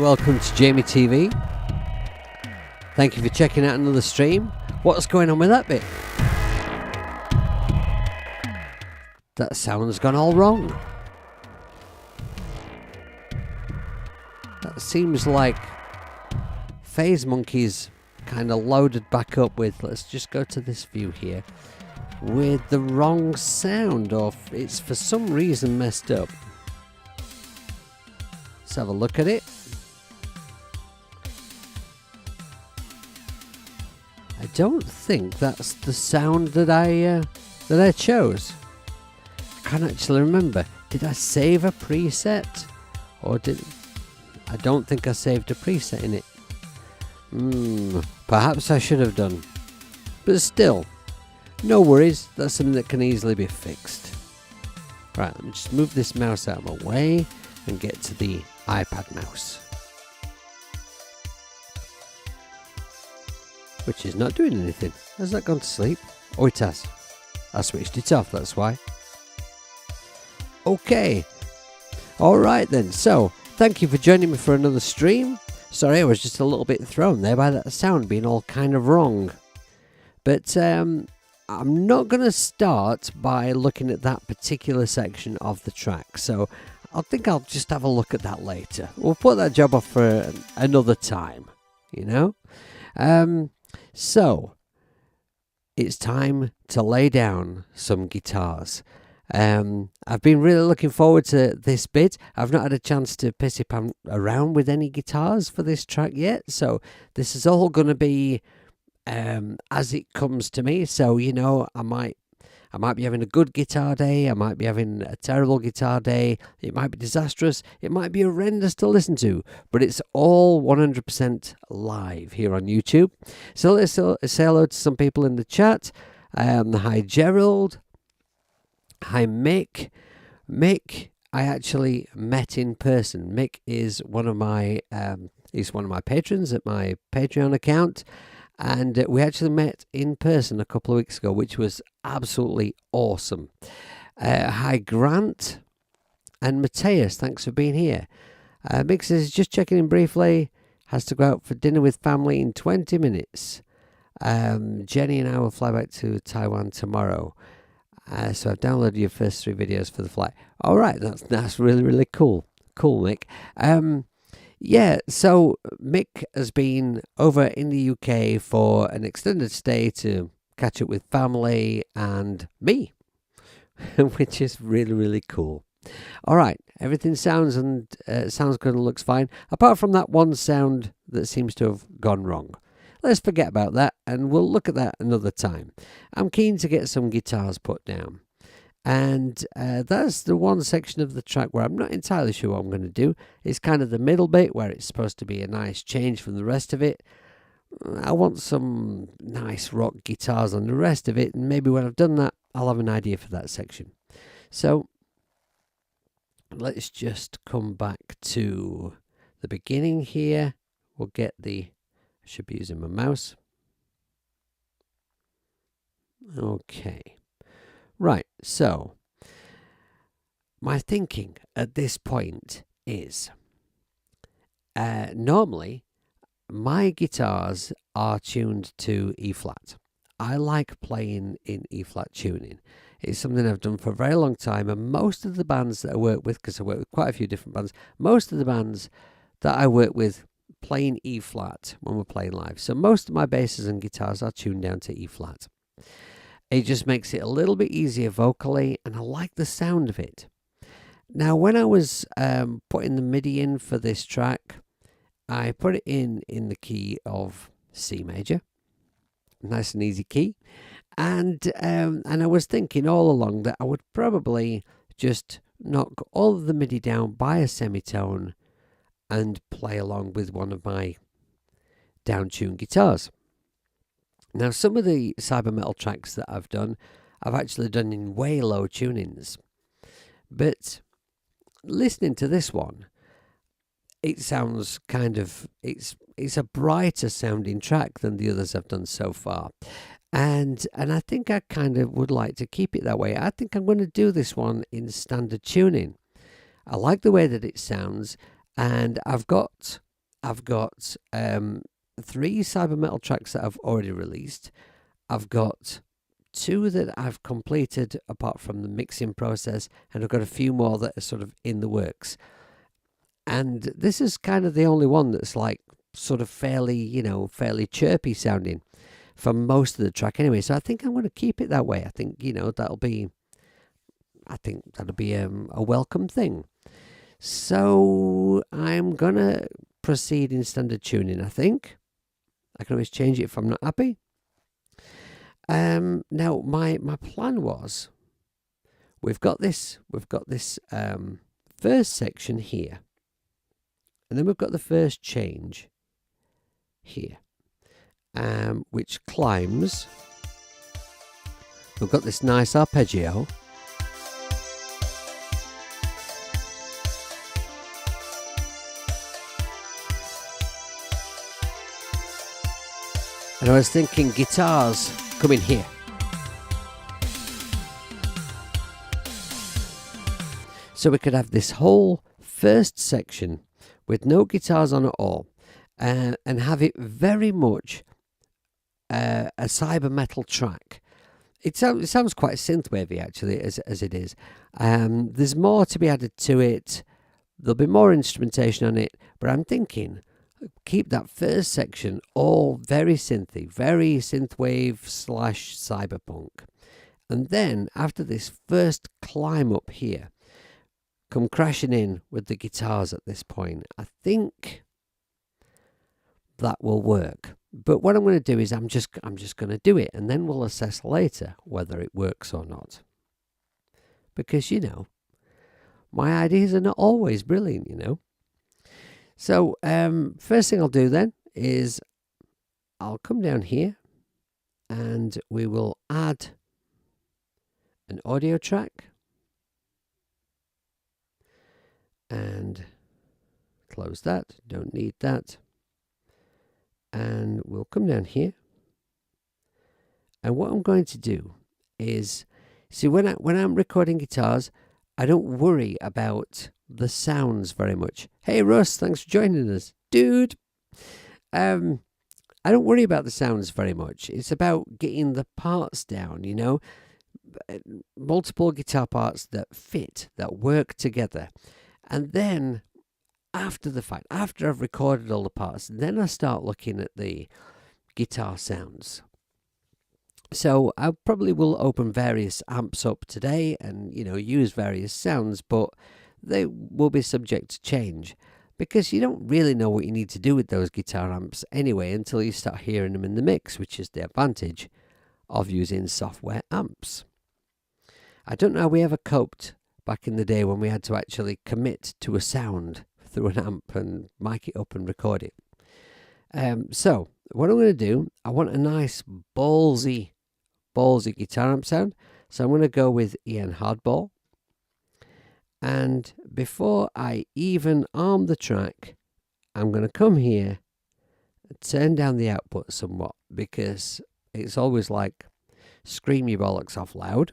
welcome to Jamie TV. Thank you for checking out another stream. What's going on with that bit? That sound's gone all wrong. That seems like Phase Monkey's kind of loaded back up with, let's just go to this view here, with the wrong sound, or it's for some reason messed up. Let's have a look at it. I don't think that's the sound that I chose. I can't actually remember. Did I save a preset? Or did... I don't think I saved a preset in it. Perhaps I should have done. But still, no worries. That's something that can easily be fixed. Right, let me just move this mouse out of my way and get to the iPad mouse. Which is not doing anything. Has that gone to sleep? Oh, it has. I switched it off, that's why. Okay. Alright then, so thank you for joining me for another stream. Sorry, I was just a little bit thrown there by that sound being all kind of wrong. But I'm not going to start by looking at that particular section of the track. So I think I'll just have a look at that later. We'll put that job off for another time, you know? So it's time to lay down some guitars. I've been really looking forward to this bit. I've not had a chance to piss around with any guitars for this track yet, so this is all going to be as it comes to me. So, you know, I might be having a good guitar day, I might be having a terrible guitar day, it might be disastrous, it might be horrendous to listen to, but it's all 100% live here on YouTube. So let's say hello to some people in the chat. Hi Gerald. Hi Mick. Mick, I actually met in person. Mick is one of my patrons at my Patreon account, and we actually met in person a couple of weeks ago, which was absolutely awesome. Hi Grant and Mateus, thanks for being here. Mick says just checking in briefly, has to go out for dinner with family in 20 minutes. Jenny and I will fly back to Taiwan tomorrow. So I've downloaded your first 3 videos for the flight. All right, that's really, really cool. Cool, Mick. Yeah, so Mick has been over in the UK for an extended stay to catch up with family and me, which is really, really cool. All right, everything sounds good and looks fine, apart from that one sound that seems to have gone wrong. Let's forget about that and we'll look at that another time. I'm keen to get some guitars put down. And that's the one section of the track where I'm not entirely sure what I'm going to do. It's kind of the middle bit where it's supposed to be a nice change from the rest of it. I want some nice rock guitars on the rest of it, and maybe when I've done that, I'll have an idea for that section. So let's just come back to the beginning here. We'll get the... should be using my mouse. Okay. Right, so my thinking at this point is normally my guitars are tuned to E flat. I like playing in E flat tuning. It's something I've done for a very long time, and most of the bands that I work with, because I work with quite a few different bands, most of the bands that I work with playing E flat when we're playing live. So most of my basses and guitars are tuned down to E flat. It just makes it a little bit easier vocally, and I like the sound of it. Now, when I was putting the MIDI in for this track, I put it in the key of C major, nice and easy key, and I was thinking all along that I would probably just knock all of the MIDI down by a semitone and play along with one of my down-tuned guitars. Now, some of the cyber metal tracks that I've actually done in way low tunings. But listening to this one, it sounds kind of, it's a brighter sounding track than the others I've done so far. And I think I kind of would like to keep it that way. I think I'm going to do this one in standard tuning. I like the way that it sounds, and I've got I've got 3 cyber metal tracks that I've already released. I've got 2 that I've completed apart from the mixing process, and I've got a few more that are sort of in the works. And this is kind of the only one that's like sort of fairly chirpy sounding for most of the track anyway. So I think I'm going to keep it that way. I think, that'll be a welcome thing. So I'm going to proceed in standard tuning, I think. I can always change it if I'm not happy. Now my plan was, we've got this first section here, and then we've got the first change here, which climbs. We've got this nice arpeggio, and I was thinking guitars come in here. So we could have this whole first section with no guitars on at all, and have it very much a cyber metal track. It sounds quite synthwavy actually, as it is. There's more to be added to it. There'll be more instrumentation on it, but I'm thinking keep that first section all very synthy, very synthwave / cyberpunk. And then after this first climb up here, come crashing in with the guitars at this point. I think that will work. But what I'm going to do is I'm just going to do it, and then we'll assess later whether it works or not. Because, my ideas are not always brilliant, So, first thing I'll do then is I'll come down here and we will add an audio track and close that. Don't need that. And we'll come down here. And what I'm going to do is, see, when I'm recording guitars, I don't worry about the sounds very much. Hey Russ, thanks for joining us, dude. I don't worry about the sounds very much. It's about getting the parts down, multiple guitar parts that fit, that work together. And then after the fact, after I've recorded all the parts, then I start looking at the guitar sounds. So I probably will open various amps up today and, use various sounds, but they will be subject to change because you don't really know what you need to do with those guitar amps anyway until you start hearing them in the mix, which is the advantage of using software amps. I don't know how we ever coped back in the day when we had to actually commit to a sound through an amp and mic it up and record it. So what I'm going to do, I want a nice ballsy guitar amp sound. So I'm going to go with EN Hardball. And before I even arm the track, I'm going to come here and turn down the output somewhat because it's always like scream your bollocks off loud.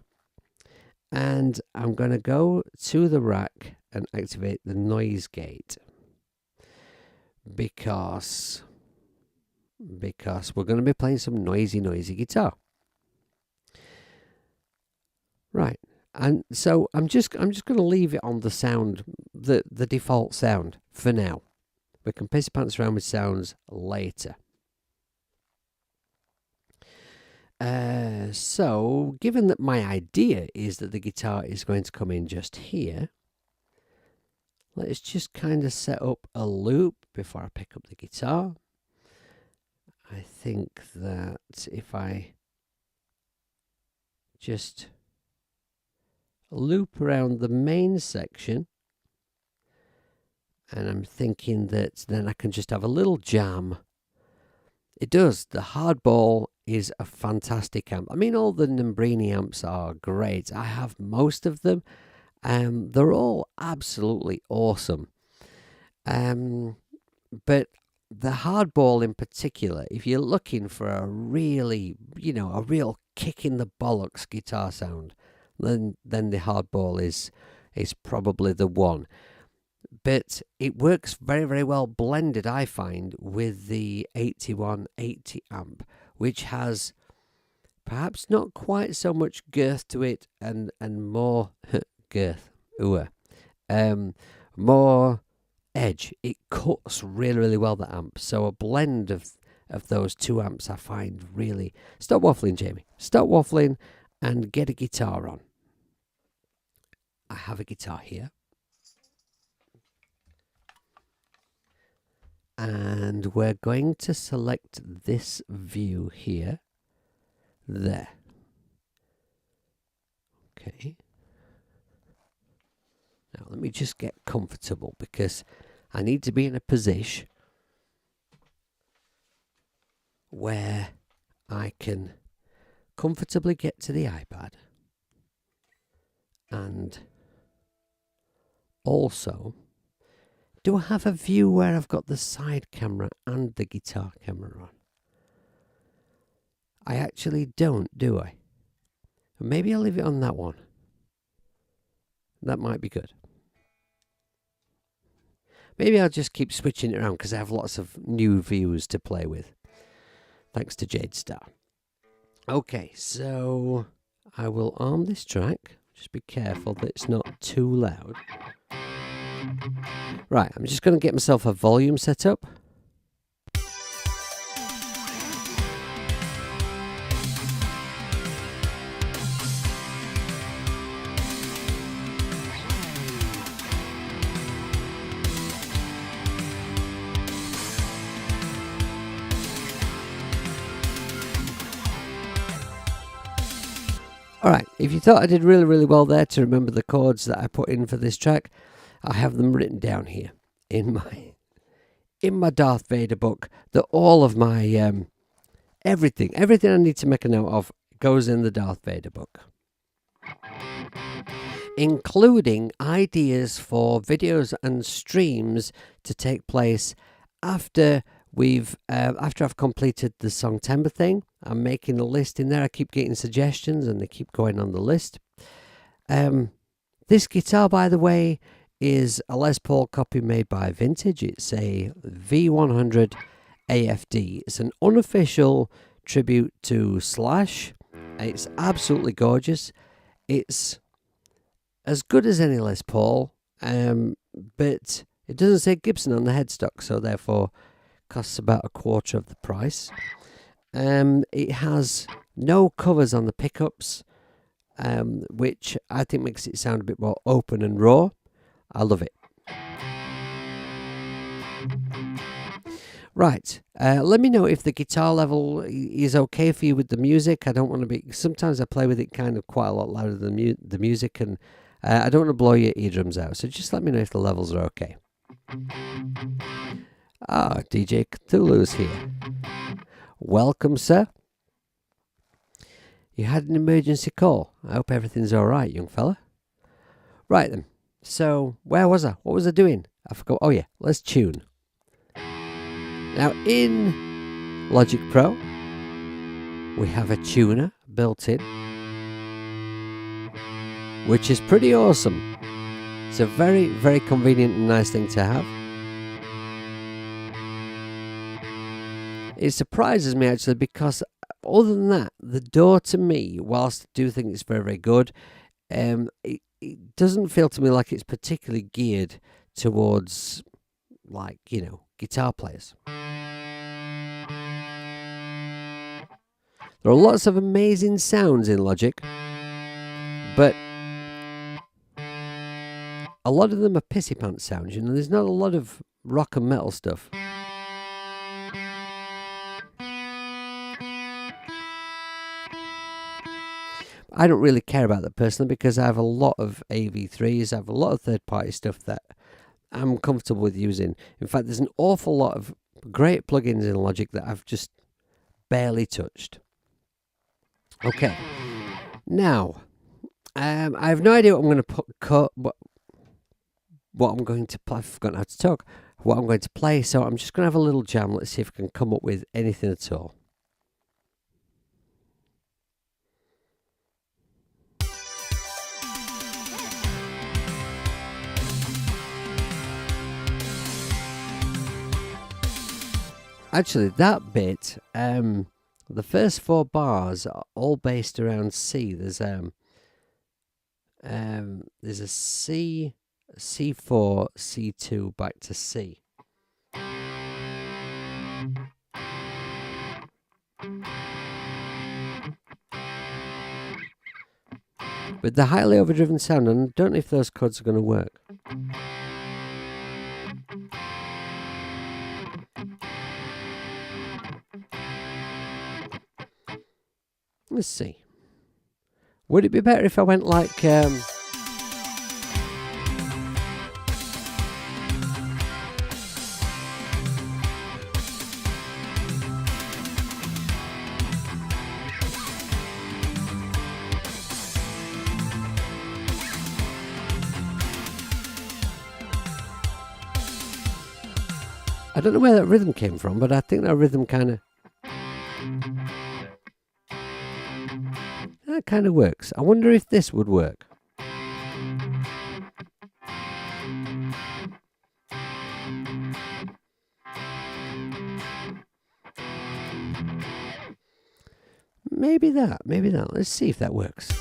And I'm going to go to the rack and activate the noise gate because we're going to be playing some noisy guitar. Right. And so I'm just going to leave it on the sound, the default sound for now. We can piss pants around with sounds later. So given that my idea is that the guitar is going to come in just here, let's just kind of set up a loop before I pick up the guitar. I think that if I just loop around the main section, and I'm thinking that then I can just have a little jam. It does. The Hardball is a fantastic amp. I mean, all the Nembrini amps are great. I have most of them. They're all absolutely awesome. But the Hardball in particular, if you're looking for a really, a real kick in the bollocks guitar sound, then the Hardball is probably the one. but it works very, very well blended, I find, with the 8180 amp, which has perhaps not quite so much girth to it and more girth, more edge. It cuts really, really well, that amp. So a blend of those two amps I find really... Stop waffling, Jamie. Stop waffling and get a guitar on. I have a guitar here. And we're going to select this view here. There. Okay. Now let me just get comfortable because I need to be in a position where I can comfortably get to the iPad and also, do I have a view where I've got the side camera and the guitar camera on? I actually don't, do I? Maybe I'll leave it on that one. That might be good. Maybe I'll just keep switching it around because I have lots of new views to play with. Thanks to Jade Star. Okay, so I will arm this track. Just be careful that it's not too loud. Right, I'm just going to get myself a volume set up. Alright, if you thought I did really, really well there to remember the chords that I put in for this track, I have them written down here in my Darth Vader book. That all of my everything I need to make a note of goes in the Darth Vader book, including ideas for videos and streams to take place after I've completed the Songtember thing. I'm making a list in there. I keep getting suggestions and they keep going on the list. This guitar, by the way, is a Les Paul copy made by Vintage. It's a V100 AFD. It's an unofficial tribute to Slash. It's absolutely gorgeous. It's as good as any Les Paul, but it doesn't say Gibson on the headstock, so therefore costs about a quarter of the price. It has no covers on the pickups, which I think makes it sound a bit more open and raw. I love it. Right, let me know if the guitar level is okay for you with the music. I don't want to be... Sometimes I play with it kind of quite a lot louder than the music, and I don't want to blow your eardrums out. So just let me know if the levels are okay. Ah, DJ Cthulhu's here. Welcome, sir. You had an emergency call. I hope everything's all right, young fella. Right then. So, where was I? What was I doing? I forgot. Oh yeah, let's tune. Now, in Logic Pro, we have a tuner built in, which is pretty awesome. It's a very, very convenient and nice thing to have. It surprises me actually because other than that, the DAW to me, whilst I do think it's very, very good, it doesn't feel to me like it's particularly geared towards, like, you know, guitar players. There are lots of amazing sounds in Logic, but a lot of them are pissy pants sounds, you know, there's not a lot of rock and metal stuff. I don't really care about that personally because I have a lot of AV3s, I have a lot of third-party stuff that I'm comfortable with using. In fact, there's an awful lot of great plugins in Logic that I've just barely touched. Okay, now, I have no idea what I'm going to what I'm going to play. I've forgotten how to talk. What I'm going to play, so I'm just going to have a little jam. Let's see if I can come up with anything at all. Actually, that bit, the first 4 bars are all based around C. There's a C, C4, C2 back to C. With the highly overdriven sound, and I don't know if those chords are going to work. Let's see. Would it be better if I went like... I don't know where that rhythm came from, but I think that rhythm kind of... That kind of works. I wonder if this would work. Maybe that. Let's see if that works.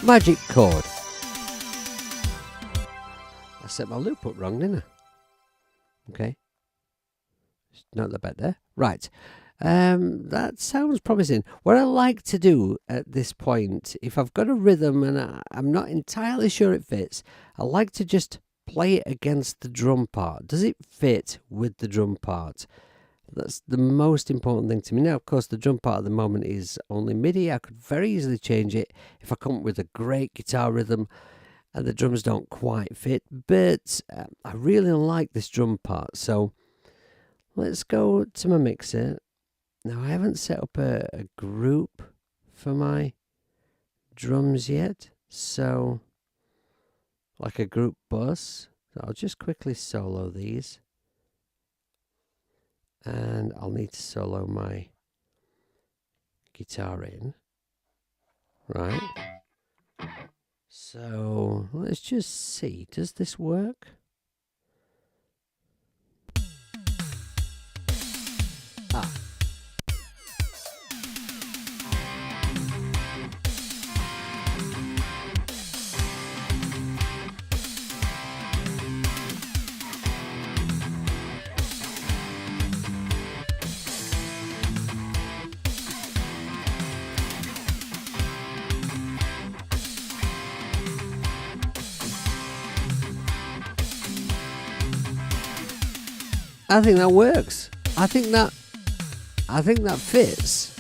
Magic chord. I set my loop up wrong, didn't I? Okay. Not that bad there. Right. That sounds promising. What I like to do at this point, if I've got a rhythm and I'm not entirely sure it fits, I like to just play it against the drum part. Does it fit with the drum part? That's the most important thing to me. Now, of course, the drum part at the moment is only MIDI. I could very easily change it if I come up with a great guitar rhythm and the drums don't quite fit. But I really like this drum part. So let's go to my mixer. Now, I haven't set up a group for my drums yet. So, like a group bus. So I'll just quickly solo these. And I'll need to solo my guitar in. Right. So let's just see. Does this work? Ah. I think that works. I think that fits.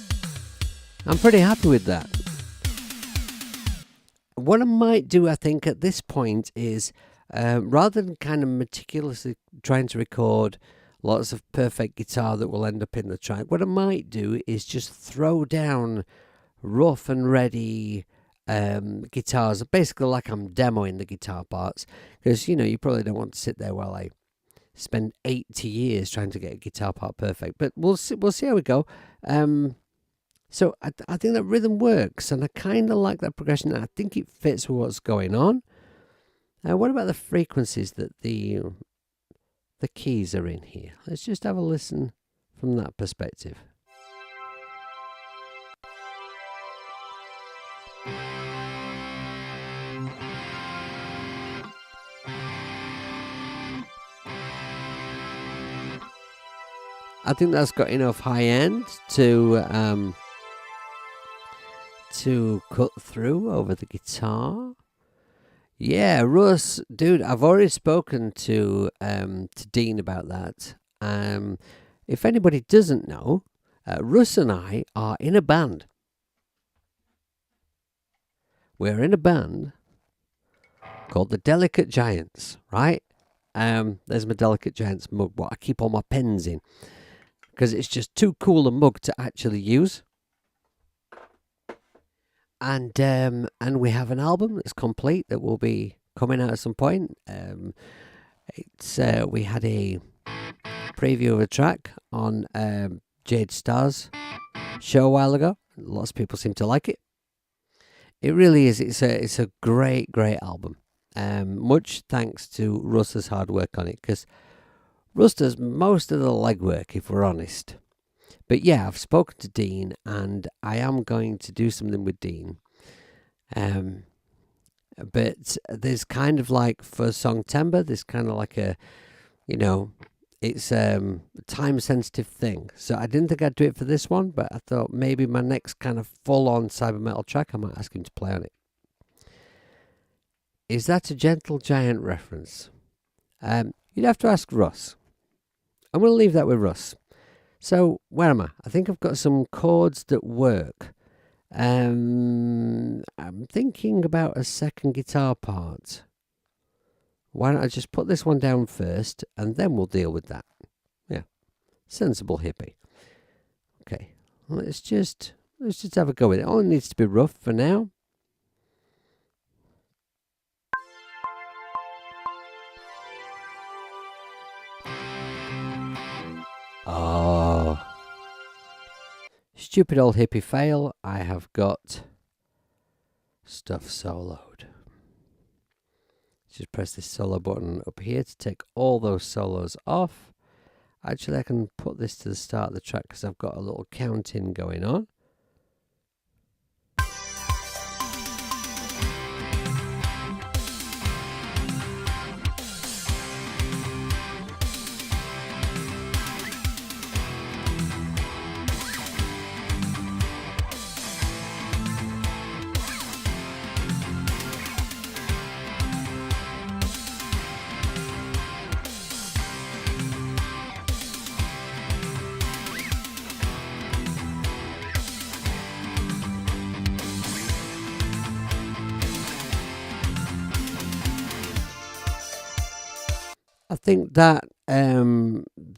I'm pretty happy with that. What I might do, I think, at this point is, rather than kind of meticulously trying to record lots of perfect guitar that will end up in the track, what I might do is just throw down rough and ready guitars, basically like I'm demoing the guitar parts, because you probably don't want to sit there while I spend 80 years trying to get a guitar part perfect, but we'll see how we go. So I think that rhythm works, and I kind of like that progression. I think it fits with what's going on. What about the frequencies that the keys are in here? Let's just have a listen from that perspective. I think that's got enough high end to cut through over the guitar. Yeah, Russ, dude, I've already spoken to Dean about that. If anybody doesn't know, Russ and I are in a band. We're in a band called the Delicate Giants, right? There's my Delicate Giants mug, what I keep all my pens in, because it's just too cool a mug to actually use. And we have an album that's complete that will be coming out at some point. We had a preview of a track on Jade Starr's show a while ago. Lots of people seem to like it. It really is. It's a great album. Much thanks to Russ's hard work on it, because Russ does most of the legwork, if we're honest. But yeah, I've spoken to Dean, and I am going to do something with Dean. But there's kind of like, for Songtember, there's kind of like a, it's a time-sensitive thing. So I didn't think I'd do it for this one, but I thought maybe my next kind of full-on cyber metal track, I might ask him to play on it. Is that a Gentle Giant reference? You'd have to ask Russ. I'm going to leave that with Russ. So, where am I? I think I've got some chords that work. I'm thinking about a second guitar part. Why don't I just put this one down first, and then we'll deal with that. Yeah, sensible hippie. Okay, let's just have a go with it. All it needs to be rough for now. Oh, stupid old hippie fail. I have got stuff soloed. Just press this solo button up here to take all those solos off. Actually, I can put this to the start of the track because I've got a little counting going on. I think that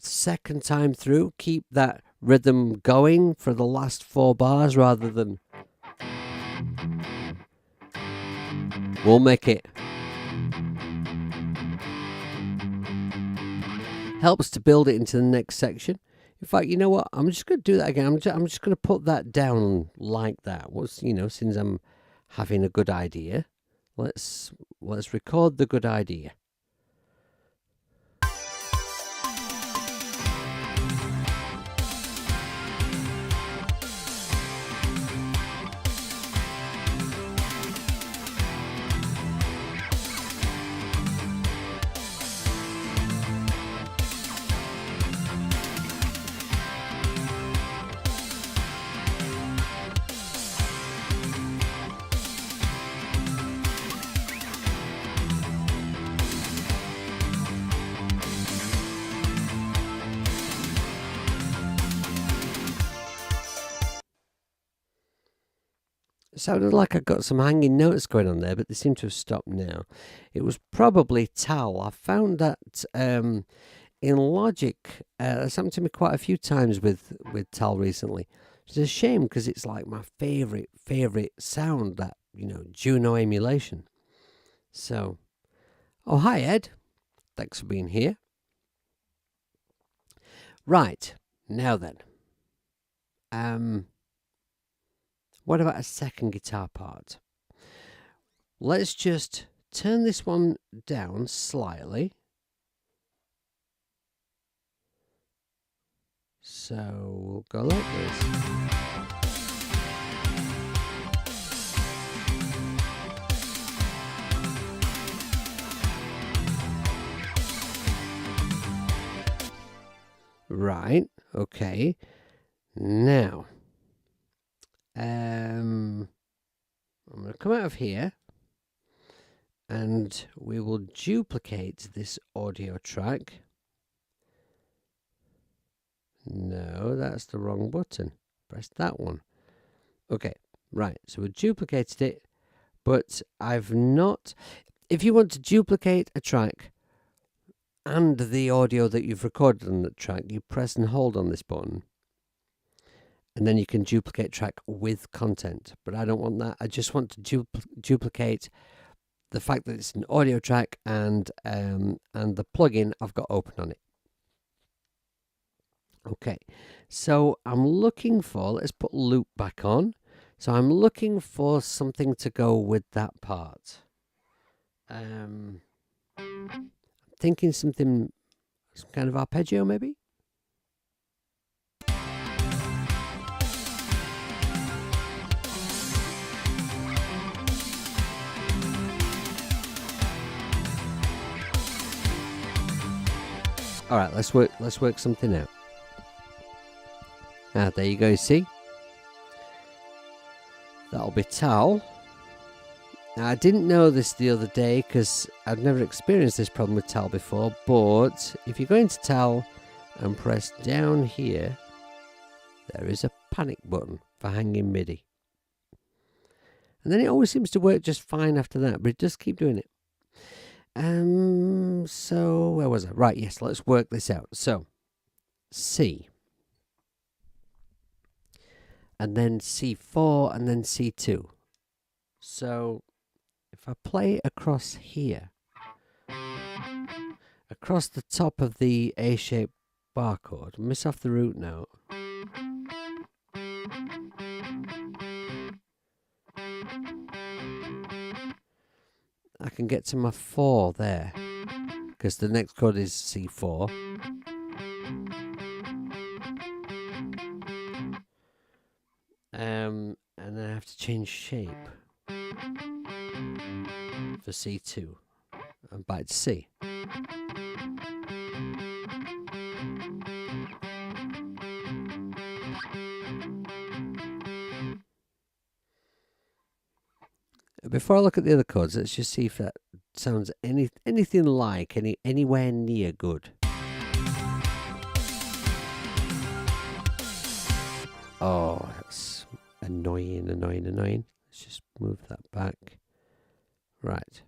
second time through, keep that rhythm going for the last 4 bars rather than... We'll make it. Helps to build it into the next section. In fact, you know what? I'm just going to do that again. I'm just going to put that down like that. Since I'm having a good idea, let's record the good idea. Sounded like I got some hanging notes going on there, but they seem to have stopped now. It was probably Tal. I found that in Logic, that's happened to me quite a few times with Tal recently. It's a shame because it's like my favourite sound, that, Juno emulation. So, oh, hi Ed. Thanks for being here. Right, now then. What about a second guitar part? Let's just turn this one down slightly. So we'll go like this. Right, okay. Now, I'm going to come out of here and we will duplicate this audio track. No, that's the wrong button. Press that one. Okay, right. So we duplicated it, but I've not... If you want to duplicate a track, and the audio that you've recorded on the track, you press and hold on this button, and then you can duplicate track with content. But I don't want that. I just want to duplicate the fact that it's an audio track and the plugin I've got open on it. Okay, so I'm looking for, let's put loop back on. So I'm looking for something to go with that part. I'm thinking some kind of arpeggio maybe? All right, let's work something out. There you go, see? That'll be tal. Now, I didn't know this the other day because I've never experienced this problem with tal before, but if you go into tal and press down here, there is a panic button for hanging MIDI. And then it always seems to work just fine after that, but it does keep doing it. So where was I? Right, yes, let's work this out. So, C. And then C4 and then C2. So if I play across here, across the top of the A-shaped bar chord, miss off the root note. I can get to my 4 there, because the next chord is C4. And then I have to change shape for C2 and back to C. Before I look at the other chords, let's just see if that sounds anything like anywhere near good. Oh, that's annoying. Let's just move that back. Right.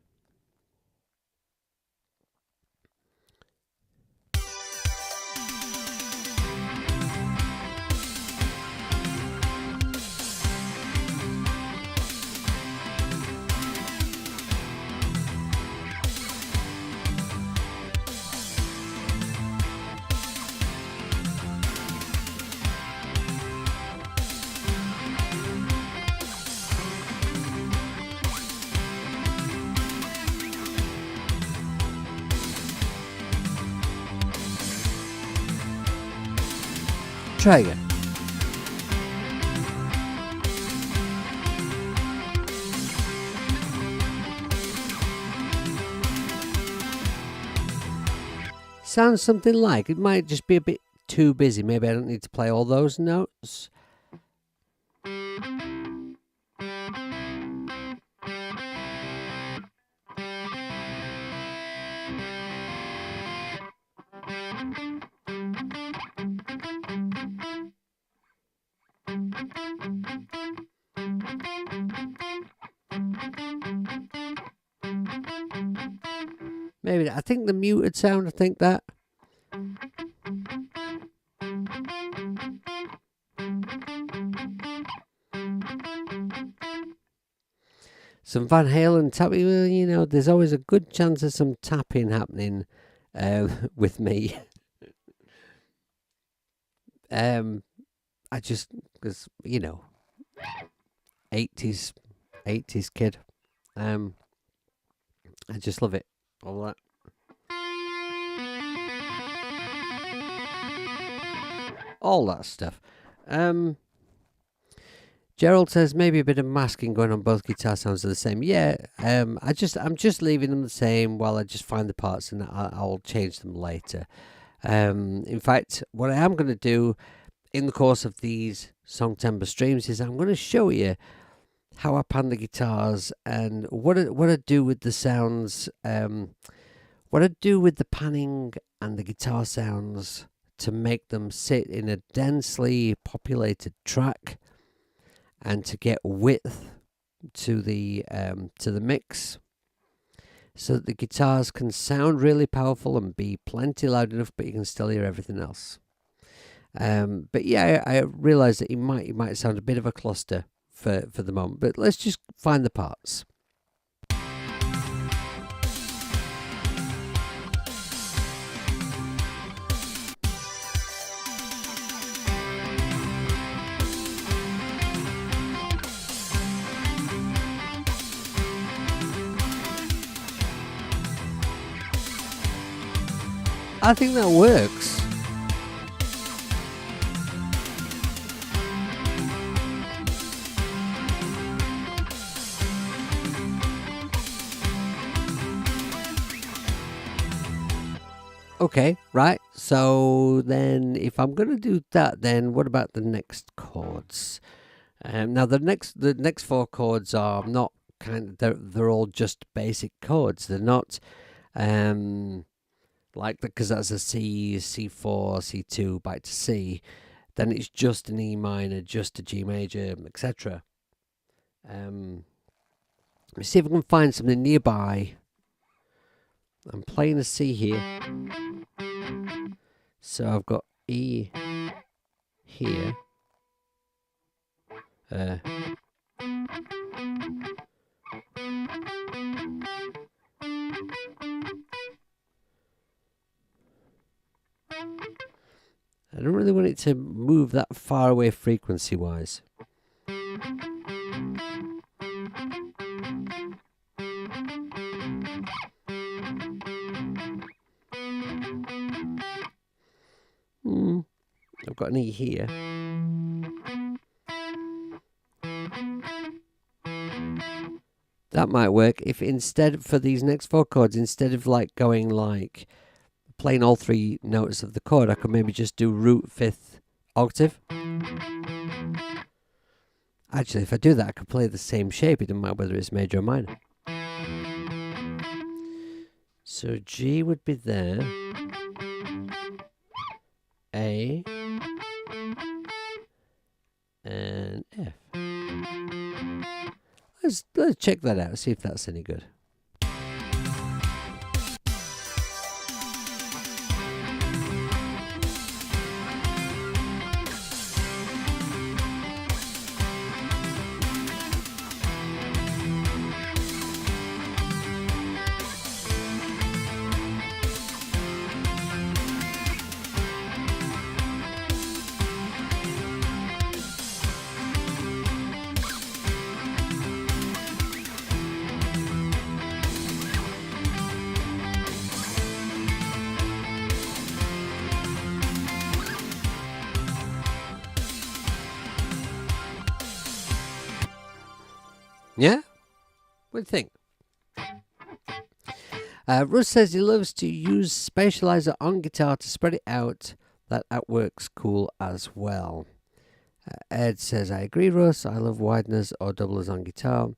Try again. Sounds something like, it might just be a bit too busy. Maybe I don't need to play all those notes. Maybe I think the muted sound, I think that. Some Van Halen tapping, you know, there's always a good chance of some tapping happening with me. I just, because, you know, 80s kid. I just love it. All that. All that stuff. Gerald says maybe a bit of masking going on. Both guitar sounds are the same. Yeah. I'm just leaving them the same while I just find the parts, and I'll change them later. In fact, what I am going to do in the course of these Songtember streams is I'm going to show you how I pan the guitars and what I do with the sounds, what I do with the panning and the guitar sounds to make them sit in a densely populated track and to get width to the mix. so that the guitars can sound really powerful and be plenty loud enough, but you can still hear everything else. But yeah, I realise that it might sound a bit of a cluster for the moment, but let's just find the parts. I think that works. Okay, right. So then, if I'm going to do that, then what about the next chords? Now the next four chords are not they're all just basic chords. They're not because that's a C, C4, C2 back to C. Then it's just an E minor, just a G major, etc. Let's see if I can find something nearby. I'm playing a C here. So I've got E here. I don't really want it to move that far away frequency-wise. I've got an E here. That might work if instead, for these next four chords, instead of going playing all three notes of the chord, I could maybe just do root fifth octave. Actually, if I do that, I could play the same shape. It doesn't matter whether it's major or minor. So G would be there. A and F. Let's check that out, see if that's any good. Yeah? What do you think? Russ says he loves to use spatializer on guitar to spread it out. That works cool as well. Ed says, I agree, Russ. I love wideners or doublers on guitar.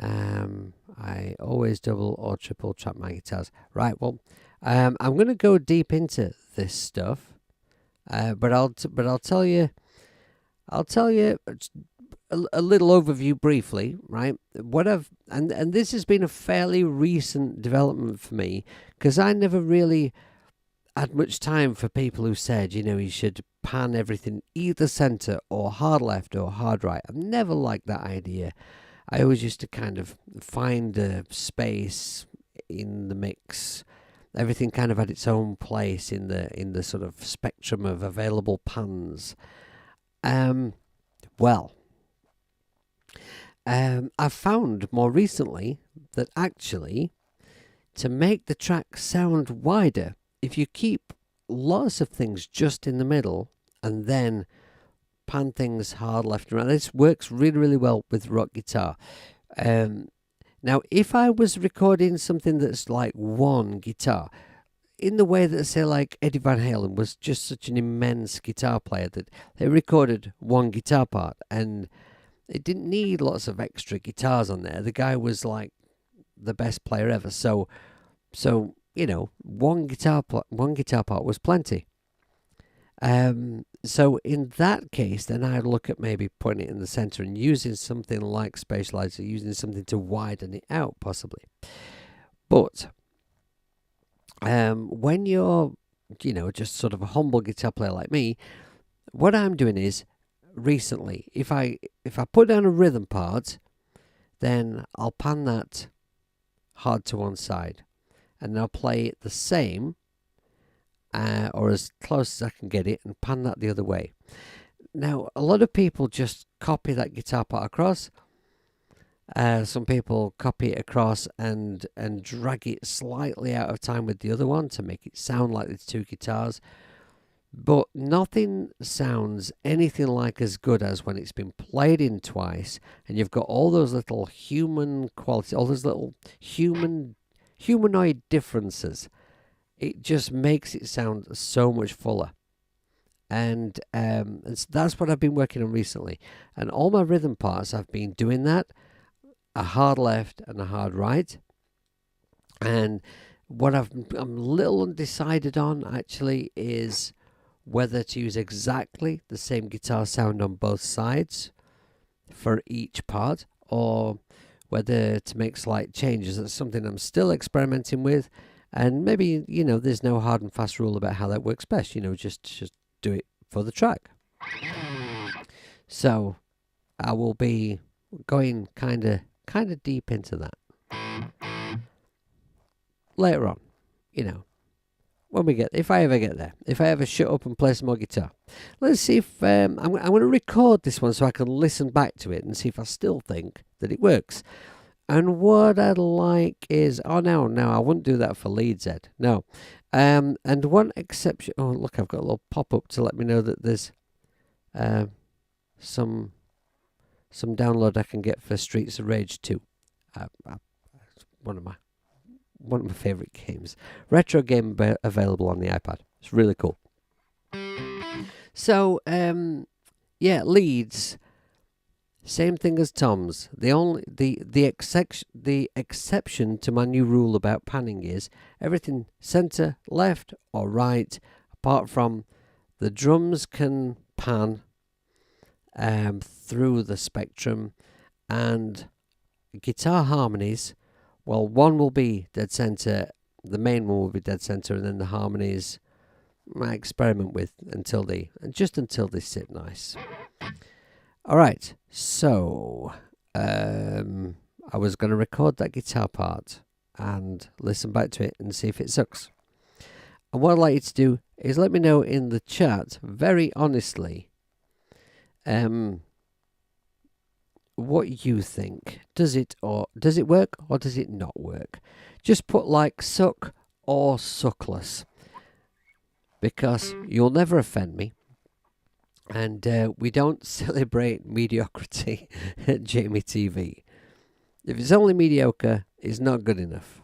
I always double or triple track my guitars. Right, well, I'm going to go deep into this stuff. But I'll tell you a little overview briefly, right? And this has been a fairly recent development for me, because I never really had much time for people who said, you should pan everything either center or hard left or hard right. I've never liked that idea. I always used to kind of find a space in the mix. Everything kind of had its own place in the sort of spectrum of available pans. I've found more recently that actually, to make the track sound wider, if you keep lots of things just in the middle and then pan things hard left and right, this works really, really well with rock guitar. Now, if I was recording something that's like one guitar, in the way that, say, like Eddie Van Halen was just such an immense guitar player that they recorded one guitar part and it didn't need lots of extra guitars on there. The guy was like the best player ever. So one guitar part was plenty. So in that case, then I'd look at maybe putting it in the center and using something like spatializer, using something to widen it out, possibly. But when you're, just sort of a humble guitar player like me, what I'm doing is recently, if I put down a rhythm part, then I'll pan that hard to one side, and I'll play it the same, or as close as I can get it, and pan that the other way. Now, a lot of people just copy that guitar part across. Some people copy it across and drag it slightly out of time with the other one to make it sound like there's two guitars. But nothing sounds anything like as good as when it's been played in twice, and you've got all those little human qualities, all those little humanoid differences. It just makes it sound so much fuller. And that's what I've been working on recently. And all my rhythm parts, I've been doing that, a hard left and a hard right. And what I'm a little undecided on actually is whether to use exactly the same guitar sound on both sides for each part, or whether to make slight changes. That's something I'm still experimenting with, and maybe there's no hard and fast rule about how that works best. Just do it for the track. So I will be going kind of deep into that later on, when we get, if I ever get there, if I ever shut up and play some more guitar. Let's see if I'm going to record this one so I can listen back to it and see if I still think that it works. And what I'd like is, no, I wouldn't do that for leads, Ed. No. And one exception. Oh, look, I've got a little pop-up to let me know that there's some download I can get for Streets of Rage 2. One of my favourite games. Retro game available on the iPad. It's really cool. So, leads. Same thing as toms. The exception to my new rule about panning is everything centre, left or right, apart from the drums can pan through the spectrum, and guitar harmonies, well, one will be dead centre, the main one will be dead centre, and then the harmonies I experiment with until they sit nice. All right, so I was going to record that guitar part and listen back to it and see if it sucks. And what I'd like you to do is let me know in the chat, very honestly, what you think. Does it work or does it not work? Just put like suck or suckless, because you'll never offend me. And we don't celebrate mediocrity at Jamie TV. If it's only mediocre, it's not good enough.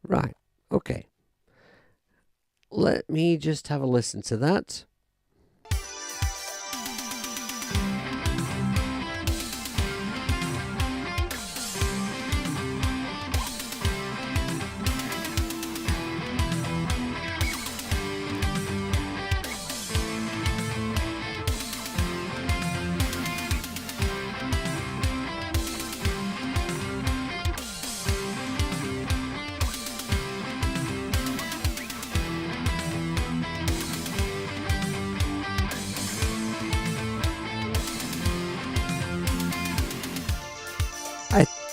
Right, okay. Let me just have a listen to that.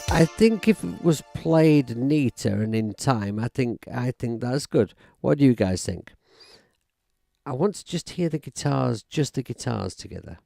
I think if it was played neater and in time, I think that's good. What do you guys think? I want to just hear the guitars together.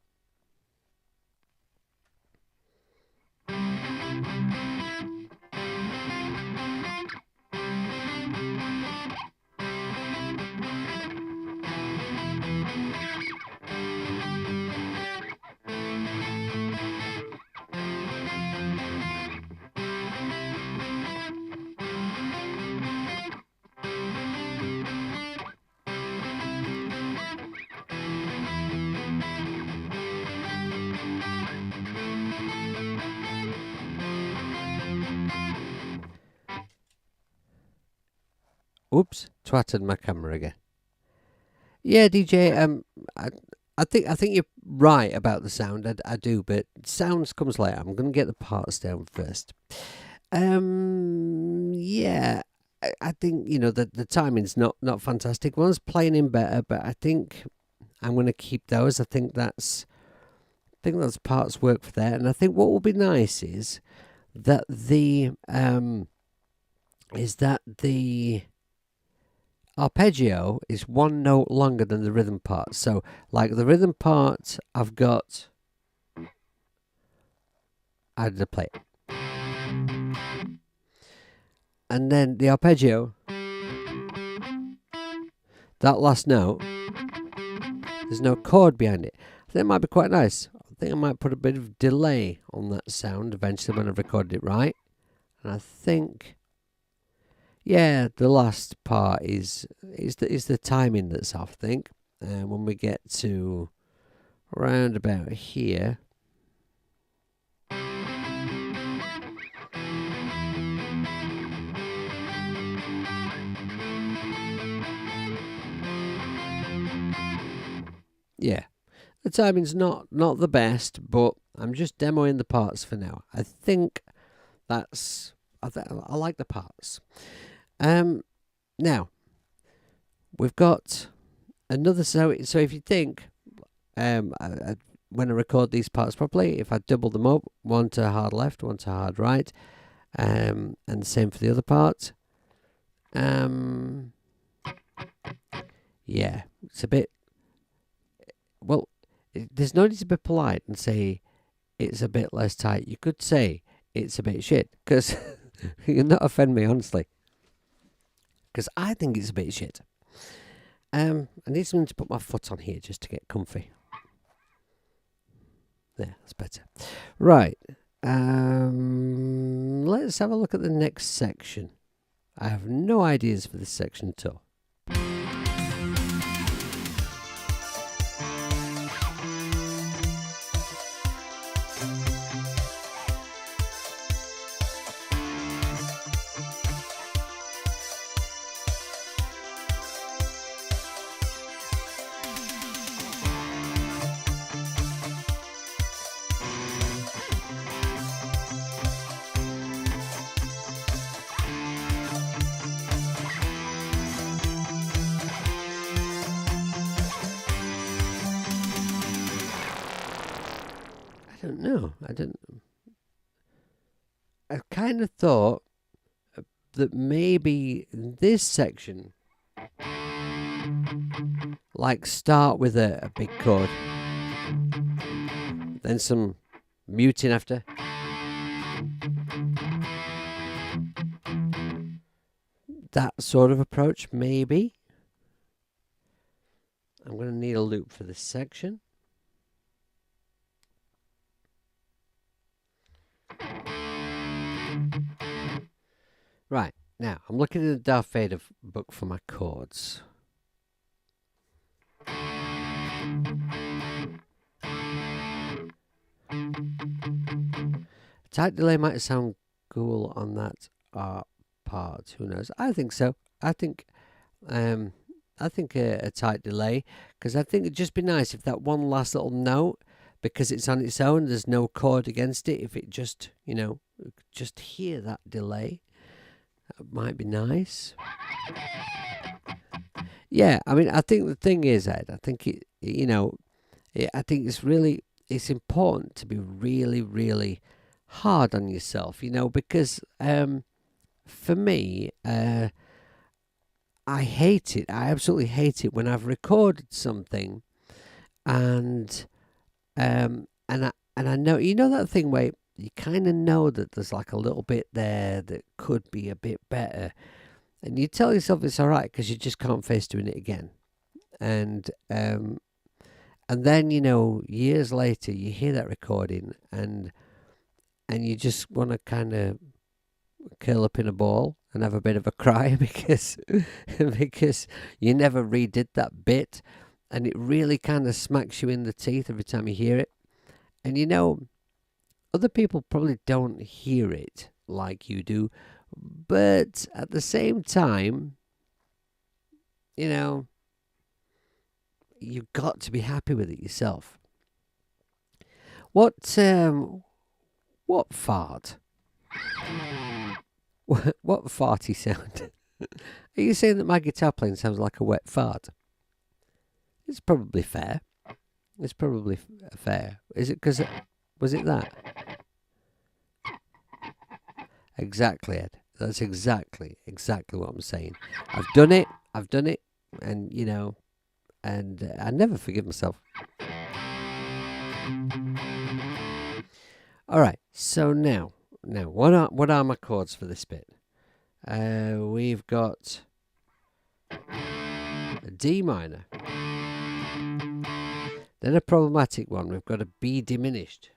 Oops, twatted my camera again. Yeah, DJ. I think you're right about the sound. I do, but sounds comes later. I'm gonna get the parts down first. Yeah. I think the timing's not fantastic. One's playing in better, but I think I'm gonna keep those. I think those parts work for that, and I think what will be nice is that the arpeggio is one note longer than the rhythm part. So, like the rhythm part, I've got. I did a play it. And then the arpeggio, that last note, there's no chord behind it. I think it might be quite nice. I think I might put a bit of delay on that sound eventually when I've recorded it right. And I think, yeah, the last part is the timing that's off, I think. And when we get to round about here. Yeah, the timing's not the best, but I'm just demoing the parts for now. I think I like the parts. Now we've got another. So if you think, when I record these parts properly, if I double them up, one to hard left, one to hard right, and the same for the other part. Yeah, it's a bit. Well, there's no need to be polite and say it's a bit less tight. You could say it's a bit shit, because you'll not offend me, honestly. Because I think it's a bit shit. I need something to put my foot on here just to get comfy. There, that's better. Right. Let's have a look at the next section. I have no ideas for this section at all. I kind of thought that maybe this section, like, start with a big chord, then some muting after. That sort of approach, maybe. I'm going to need a loop for this section. Right, now I'm looking at the Darth Vader book for my chords. Tight delay might sound cool on that part. Who knows? I think so. I think a tight delay, because I think it'd just be nice if that one last little note, because it's on its own, there's no chord against it. If it just, just hear that delay, that might be nice. Yeah, I mean, I think the thing is, Ed, I think I think it's important to be really, really hard on yourself, because for me, I hate it. I absolutely hate it when I've recorded something, and I know, that thing where you kind of know that there's like a little bit there that could be a bit better, and you tell yourself it's all right because you just can't face doing it again, and then years later you hear that recording and you just want to kind of curl up in a ball and have a bit of a cry because you never redid that bit, and it really kind of smacks you in the teeth every time you hear it. And other people probably don't hear it like you do, but at the same time, you know, you've got to be happy with it yourself. What fart? What farty sound? Are you saying that my guitar playing sounds like a wet fart? It's probably fair. It's probably fair. Is it because... Was it that? Exactly, Ed. That's exactly what I'm saying. I've done it, and, you know, and I never forgive myself. All right, so now, what are my chords for this bit? We've got a D minor. Then a problematic one. We've got a B diminished.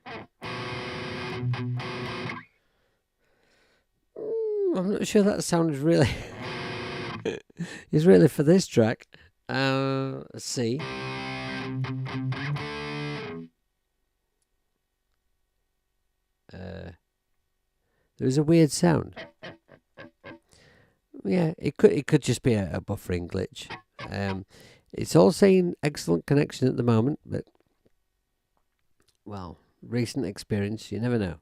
I'm not sure that sounds really is really for this track. C. There's a weird sound. Yeah, it could just be a buffering glitch. It's all saying excellent connection at the moment, but, well, recent experience, you never know.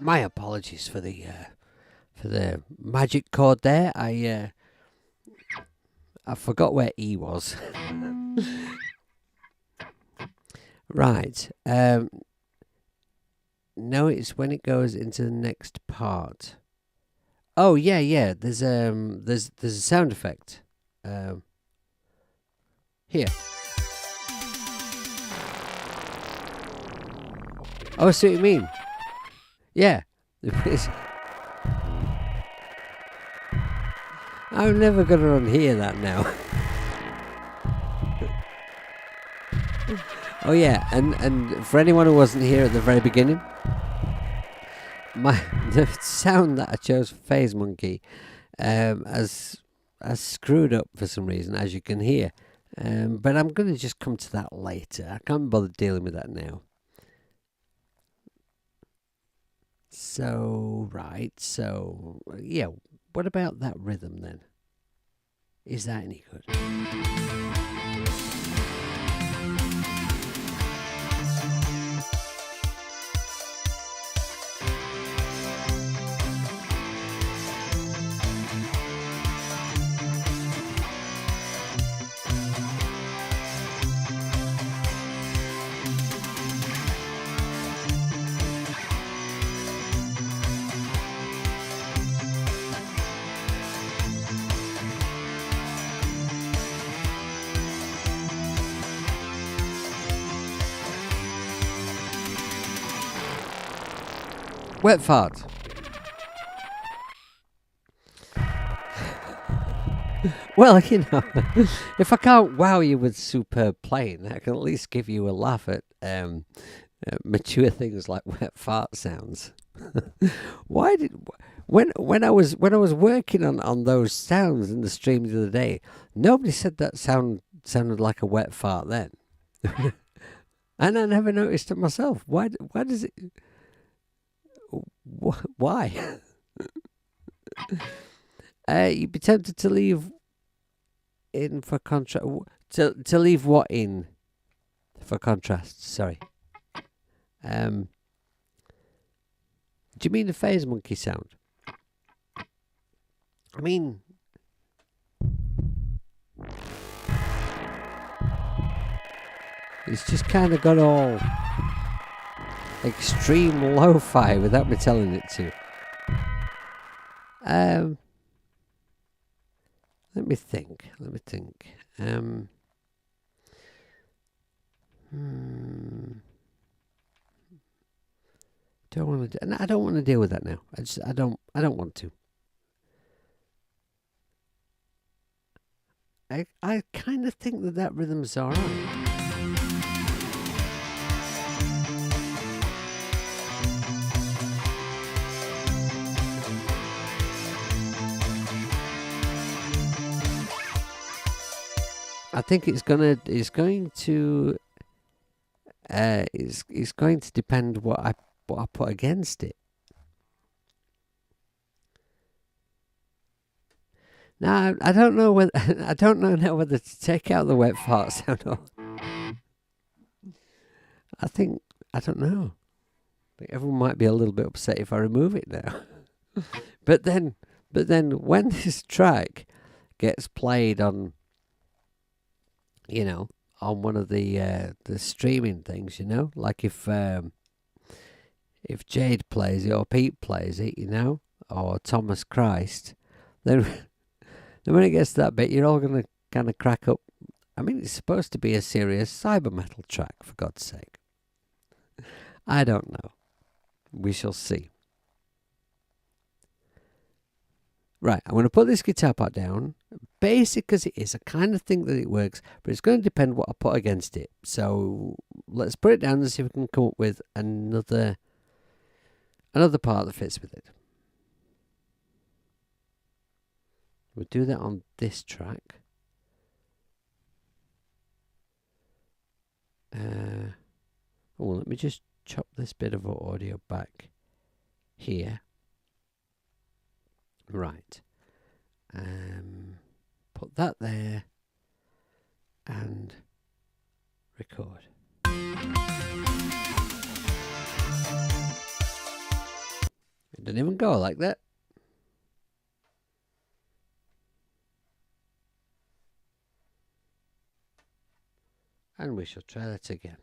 My apologies for the magic chord there. I forgot where E was. Right. No, it's when it goes into the next part. Oh yeah. There's a sound effect. Here. Oh, I see what you mean. Yeah. I'm never going to unhear that now. Oh yeah, and for anyone who wasn't here at the very beginning, the sound that I chose for Phase Monkey has screwed up for some reason, as you can hear. But I'm going to just come to that later. I can't bother dealing with that now. So, yeah, what about that rhythm then? Is that any good? Wet fart. Well, you know, if I can't wow you with superb playing, I can at least give you a laugh at mature things like wet fart sounds. When I was working on those sounds in the stream the other day, nobody said that sounded like a wet fart then, and I never noticed it myself. Why does it? Why? You'd be tempted to leave in for contract. To leave what in For contrast, sorry. Do you mean the phase monkey sound? I mean, it's just kind of got all extreme lo-fi without me telling it to. Let me think. Don't want to. I don't want to deal with that now. I don't want to. I kind of think that rhythm's alright. I think it's going to depend what I put against it. Now I don't know whether I don't know now whether to take out the wet fart sound or I don't know. I think everyone might be a little bit upset if I remove it now. but then when this track gets played on, you know, on one of the streaming things, you know, like if Jade plays it or Pete plays it, you know, or Thomas Christ, then when it gets to that bit, you're all going to kind of crack up. I mean, it's supposed to be a serious cyber metal track, for God's sake. I don't know. We shall see. Right, I'm going to put this guitar part down. Basic as it is, I kind of think that it works, but it's going to depend what I put against it. So let's put it down and see if we can come up with another part that fits with it. We'll do that on this track. Let me just chop this bit of audio back here. Right. Put that there and record. It didn't even go like that. And we shall try that again.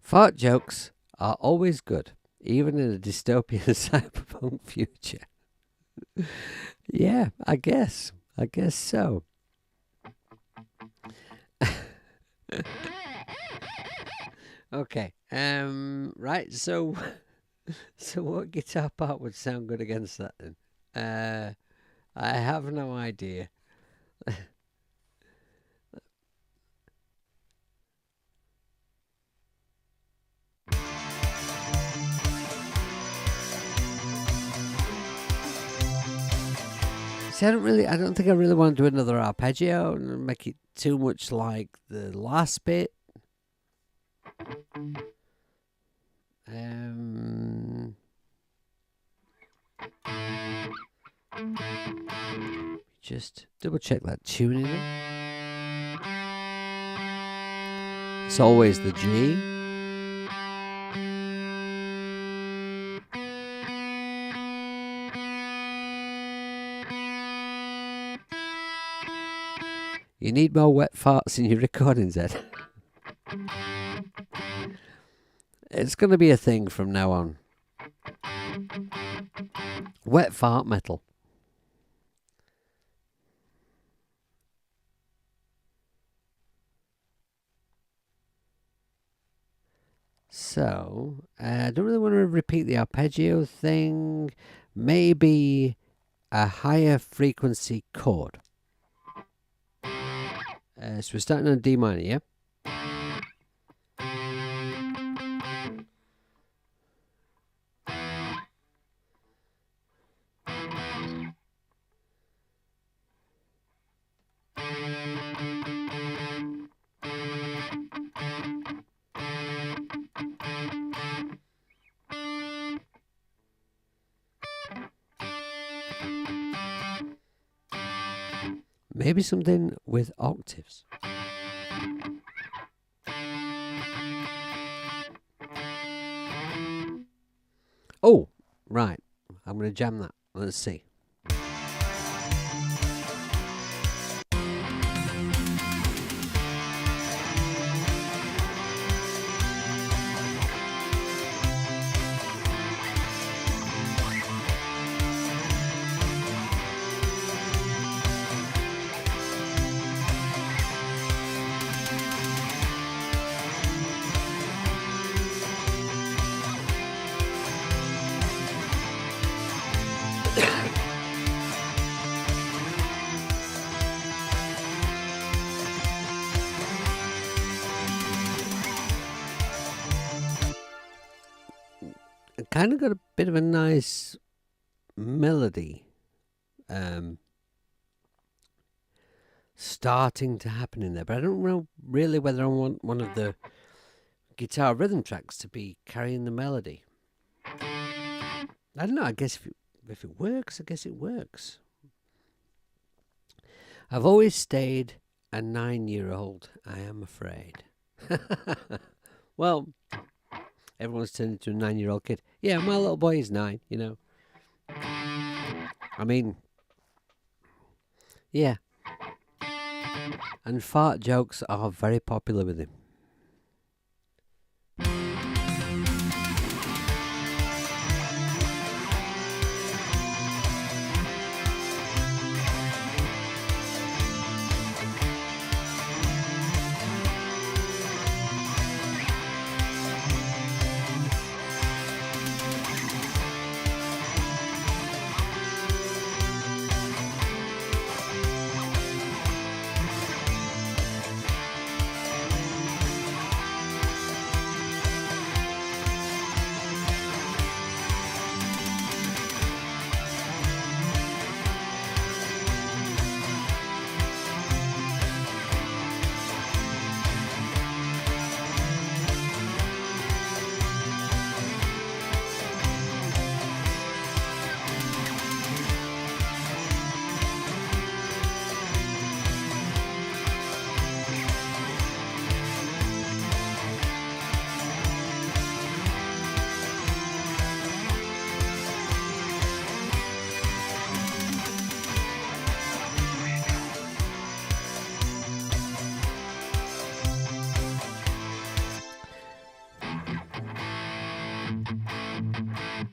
Fart jokes are always good, even in a dystopian cyberpunk future. Yeah, I guess so. Okay. Right. So what guitar part would sound good against that then? I have no idea. See, I don't think I really want to do another arpeggio and make it too much like the last bit. Just double check that tuning. It's always the G. You need more wet farts in your recordings, Ed. It's going to be a thing from now on. Wet fart metal. So, I don't really want to repeat the arpeggio thing. Maybe a higher frequency chord. So we're starting on D minor, yeah? Maybe something with octaves. Oh, right. I'm going to jam that. Let's see. Kind of got a bit of a nice melody starting to happen in there, but I don't know really whether I want one of the guitar rhythm tracks to be carrying the melody. I don't know. I guess if it works, I guess it works. I've always stayed a 9-year-old, I am afraid. Well, everyone's turned into a 9-year-old kid. Yeah, my little boy is 9, you know. I mean, yeah. And fart jokes are very popular with him.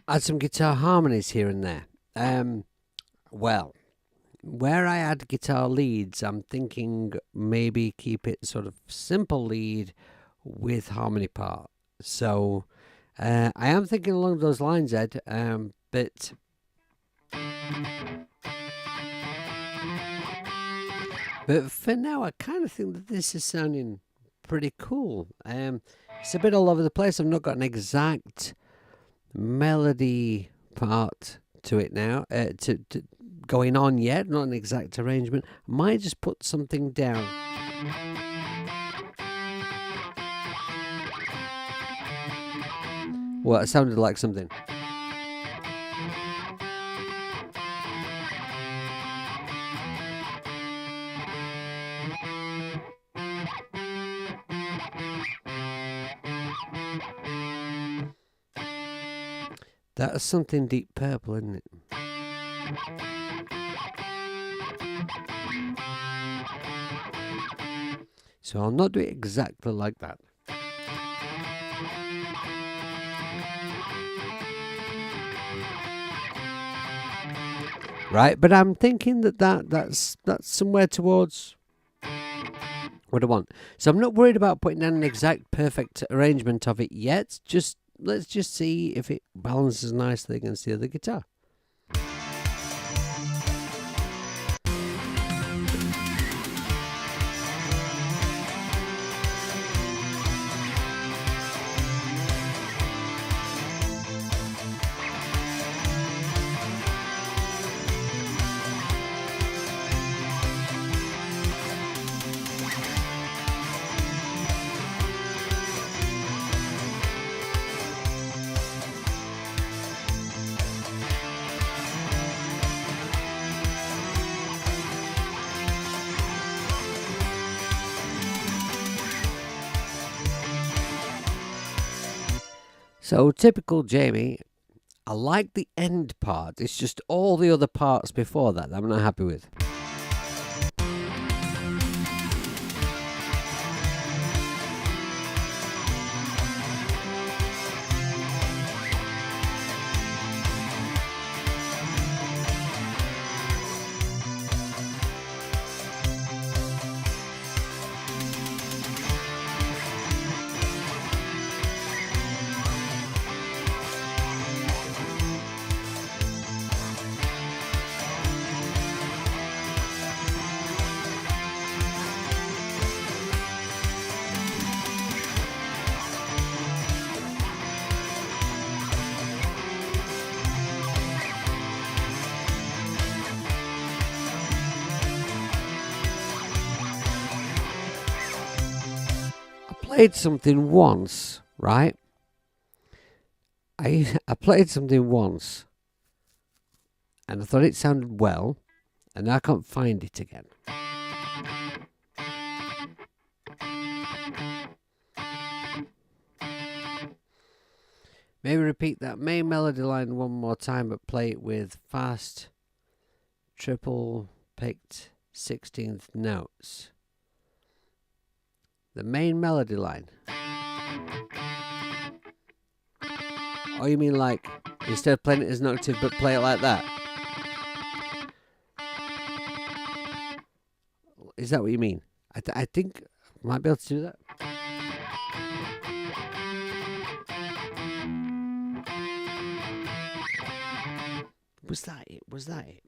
Add some guitar harmonies here and there. Well, where I add guitar leads, I'm thinking maybe keep it sort of simple lead with harmony part. So I am thinking along those lines, Ed. But for now, I kind of think that this is sounding pretty cool. It's a bit all over the place. I've not got an exact melody part to it now, to going on yet, not an exact arrangement. I might just put something down. Well, it sounded like something. That's something Deep Purple, isn't it? So I'll not do it exactly like that. Right, but I'm thinking that's somewhere towards what I want. So I'm not worried about putting down an exact perfect arrangement of it yet. Let's just see if it balances nicely against the other guitar. So typical Jamie, I like the end part. It's just all the other parts before that I'm not happy with. Played something once, right? I played something once and I thought it sounded well, and I can't find it again. Maybe repeat that main melody line one more time, but play it with fast, triple picked 16th notes. The main melody line. Oh, you mean like, instead of playing it as an octave, but play it like that? Is that what you mean? I think I might be able to do that. Was that it? Was that it?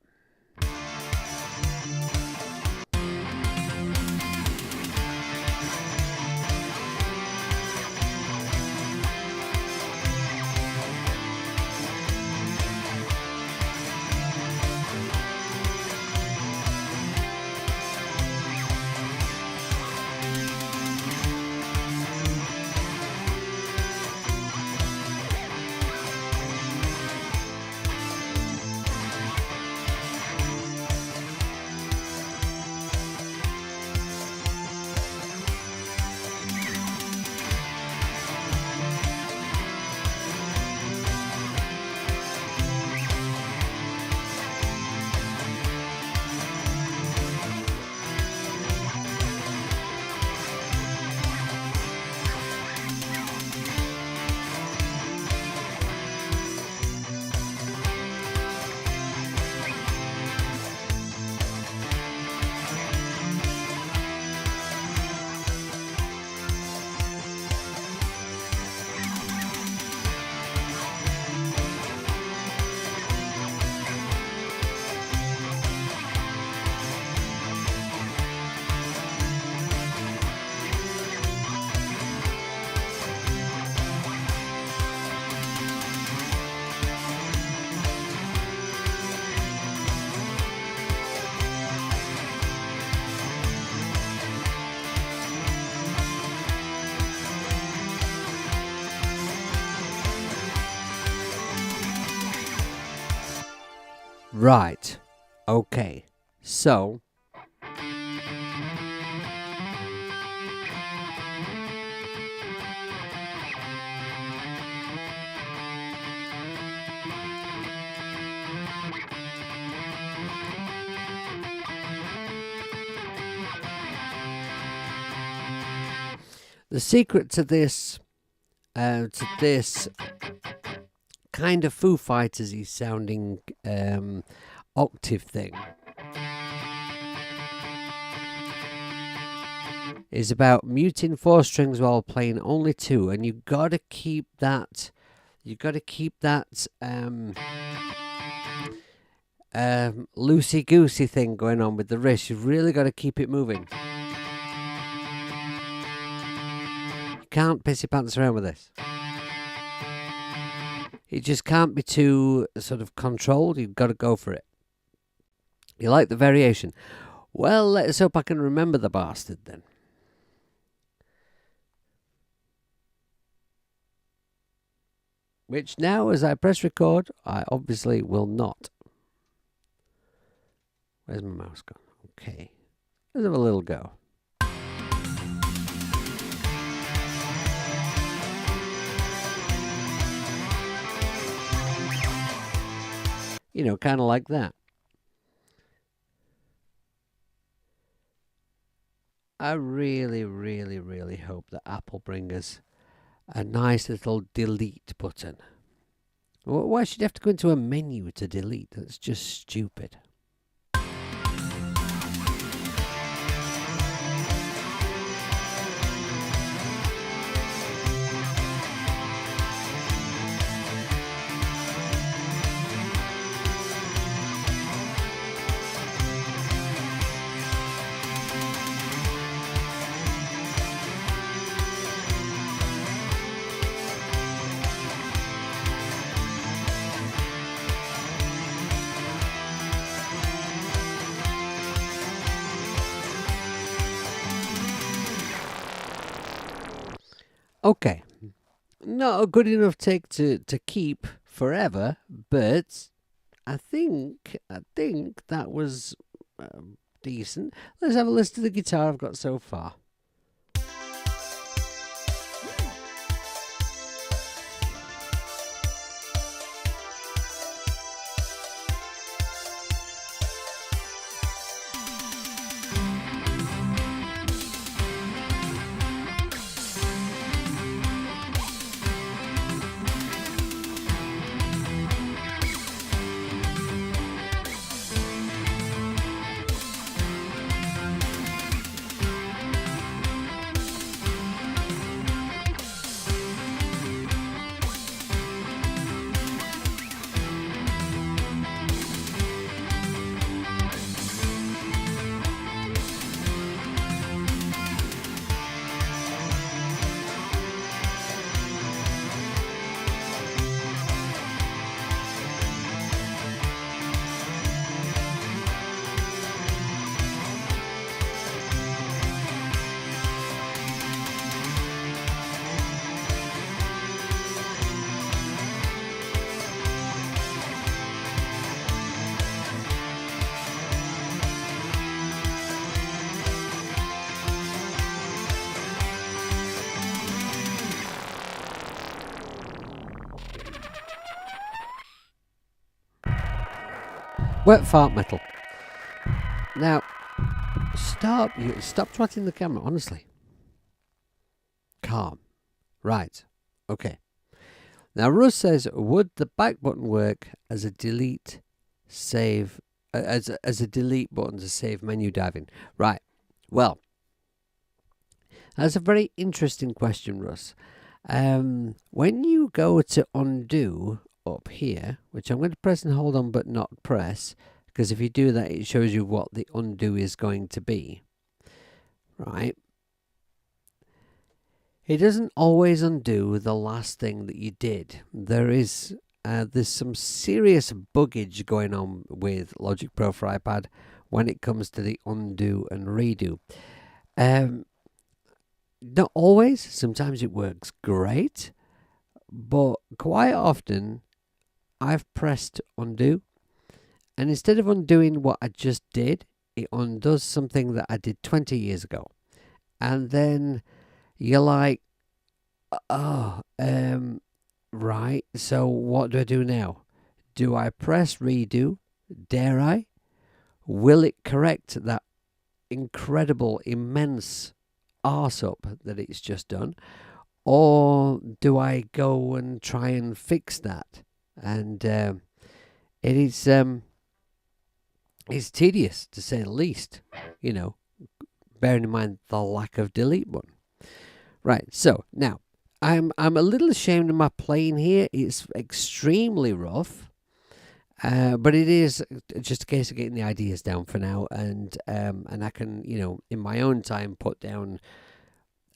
Right. Okay. So the secret to this kind of Foo Fighters-y sounding octave thing is about muting 4 strings while playing only 2, and you got to keep that. You got to keep that loosey goosey thing going on with the wrist. You've really got to keep it moving. You can't pissy pants around with this. It just can't be too sort of controlled. You've got to go for it. You like the variation? Well, let's hope I can remember the bastard then. Which now, as I press record, I obviously will not. Where's my mouse gone? Okay. Let's have a little go. You know, kind of like that. I really, really, really hope that Apple bring us a nice little delete button. Why should you have to go into a menu to delete? That's just stupid. Okay, not a good enough take to keep forever, but I think that was decent. Let's have a listen to the guitar I've got so far. Wet fart metal. Now, stop twatting the camera, honestly. Calm. Right. Okay. Now, Russ says, would the back button work as a delete save, as a delete button to save menu diving? Right. Well, that's a very interesting question, Russ. When you go to undo up here, which I'm going to press and hold on but not press, because if you do that it shows you what the undo is going to be, right? It doesn't always undo the last thing that you did. There's some serious buggage going on with Logic Pro for iPad when it comes to the undo and redo. Not always. Sometimes it works great, but quite often I've pressed undo, and instead of undoing what I just did, it undoes something that I did 20 years ago. And then you're like, oh, right, so what do I do now? Do I press redo? Dare I? Will it correct that incredible, immense arse up that it's just done? Or do I go and try and fix that? And it's tedious, to say the least. You know, bearing in mind the lack of delete button. Right, so now I'm a little ashamed of my playing here. It's extremely rough. But it is just a case of getting the ideas down for now, and I can, in my own time, put down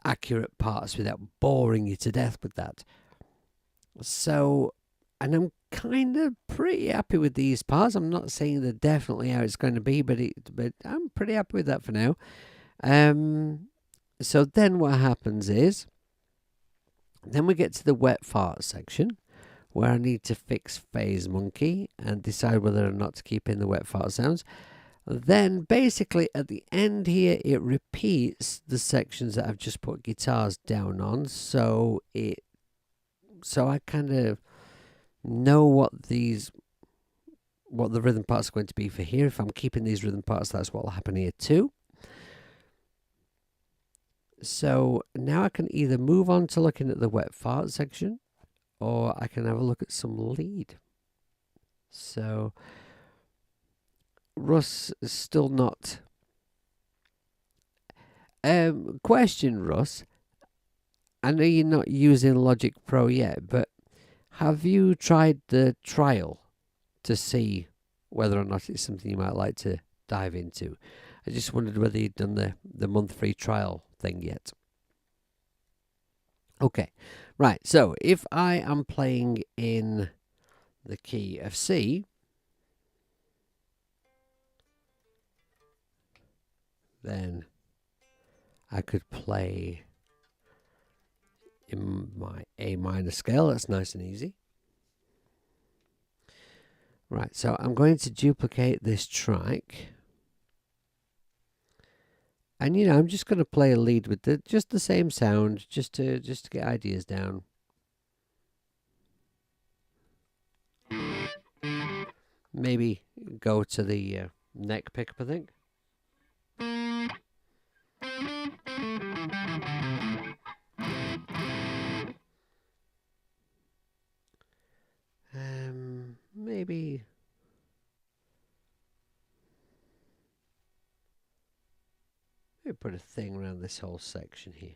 accurate parts without boring you to death with that. So, and I'm kind of pretty happy with these parts. I'm not saying they're definitely how it's going to be, but I'm pretty happy with that for now. So then what happens is, then we get to the wet fart section, where I need to fix Phase Monkey and decide whether or not to keep in the wet fart sounds. Then basically at the end here, it repeats the sections that I've just put guitars down on, so I kind of know what the rhythm parts are going to be for here. If I'm keeping these rhythm parts, that's what will happen here too. So now I can either move on to looking at the wet fart section, or I can have a look at some lead. So Russ is still not. Question, Russ. I know you're not using Logic Pro yet, but have you tried the trial to see whether or not it's something you might like to dive into? I just wondered whether you'd done the month free trial thing yet. Okay, right, so if I am playing in the key of C, then I could play in my A minor scale. That's nice and easy. Right, so I'm going to duplicate this track. And I'm just going to play a lead with just the same sound, just to get ideas down. Maybe go to the neck pickup, I think. Maybe. Maybe put a thing around this whole section here.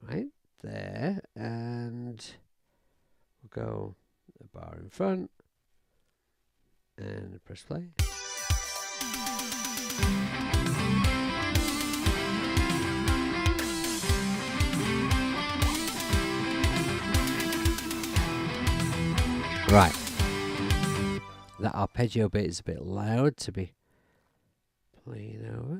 Right there, and we'll go a bar in front and press play. Right, that arpeggio bit is a bit loud to be playing over.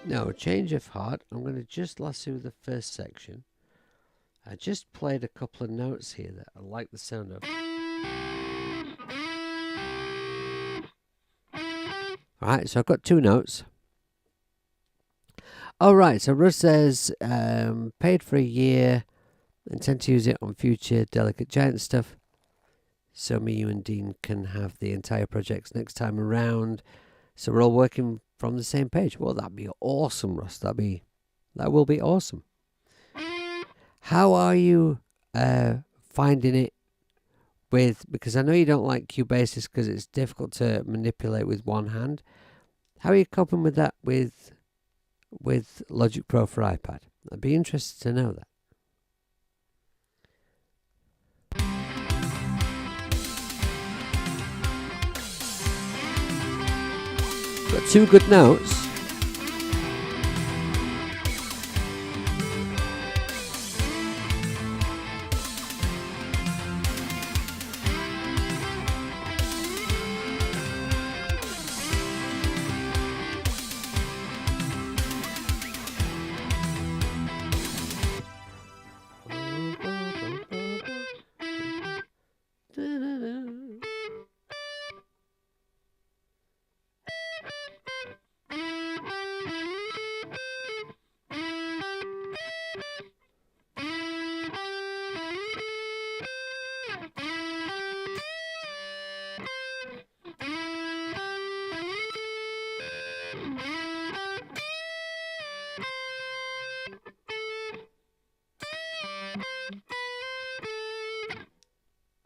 No, change of heart. I'm going to just lasso the first section. I just played a couple of notes here that I like the sound of. Alright, so I've got two notes. Alright, so Russ says, paid for a year, intend to use it on future Delicate Giant stuff. So me, you and Dean can have the entire projects next time around. So we're all working from the same page. Well, that'd be awesome, Russ. That will be awesome. How are you finding it because I know you don't like Cubasys because it's difficult to manipulate with one hand. How are you coping with that with Logic Pro for iPad? I'd be interested to know that. Got two good notes.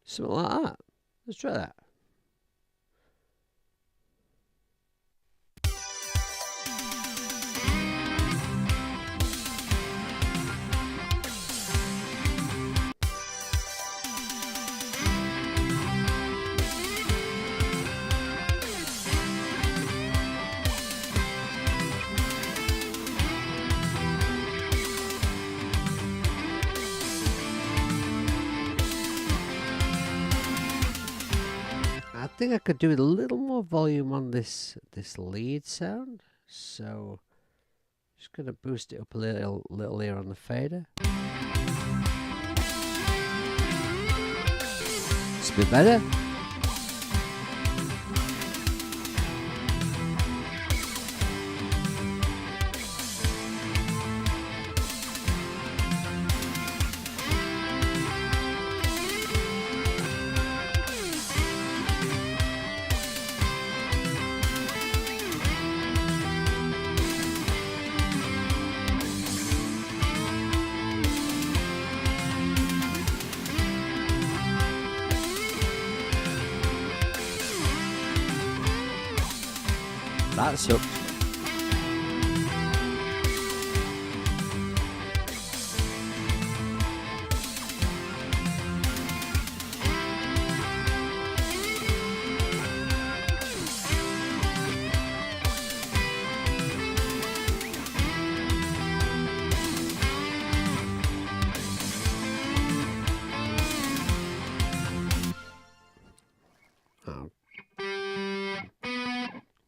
Something like that. Let's try that. I think I could do with a little more volume on this lead sound. So just gonna boost it up a little here on the fader. It's a bit better. That sucks.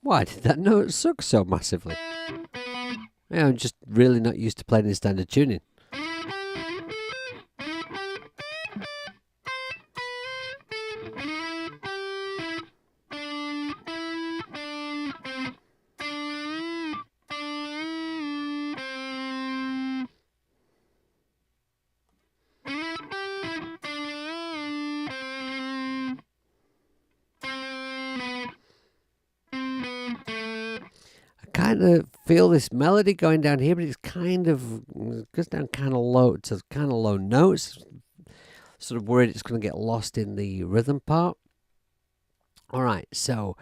Why did that note suck so massively? Yeah, I'm just really not used to playing in standard tuning. Kind of feel this melody going down here, but it's kind of goes down kind of low to kind of low notes. Sort of worried it's going to get lost in the rhythm part. All right, so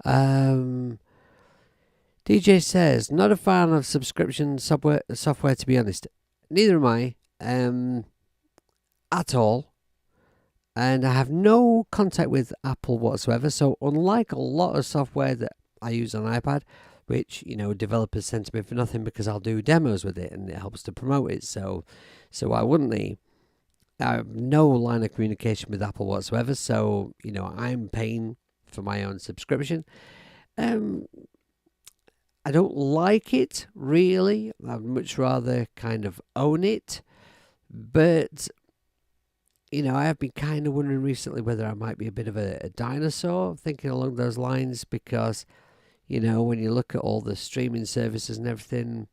DJ says not a fan of subscription software. To be honest, neither am I at all. And I have no contact with Apple whatsoever. So unlike a lot of software that I use on iPad, which, you know, developers send to me for nothing because I'll do demos with it and it helps to promote it. So why wouldn't they? I have no line of communication with Apple whatsoever. So, you know, I'm paying for my own subscription. I don't like it, really. I'd much rather kind of own it. But, you know, I have been kind of wondering recently whether I might be a bit of a dinosaur, thinking along those lines, because, you know, when you look at all the streaming services and everything,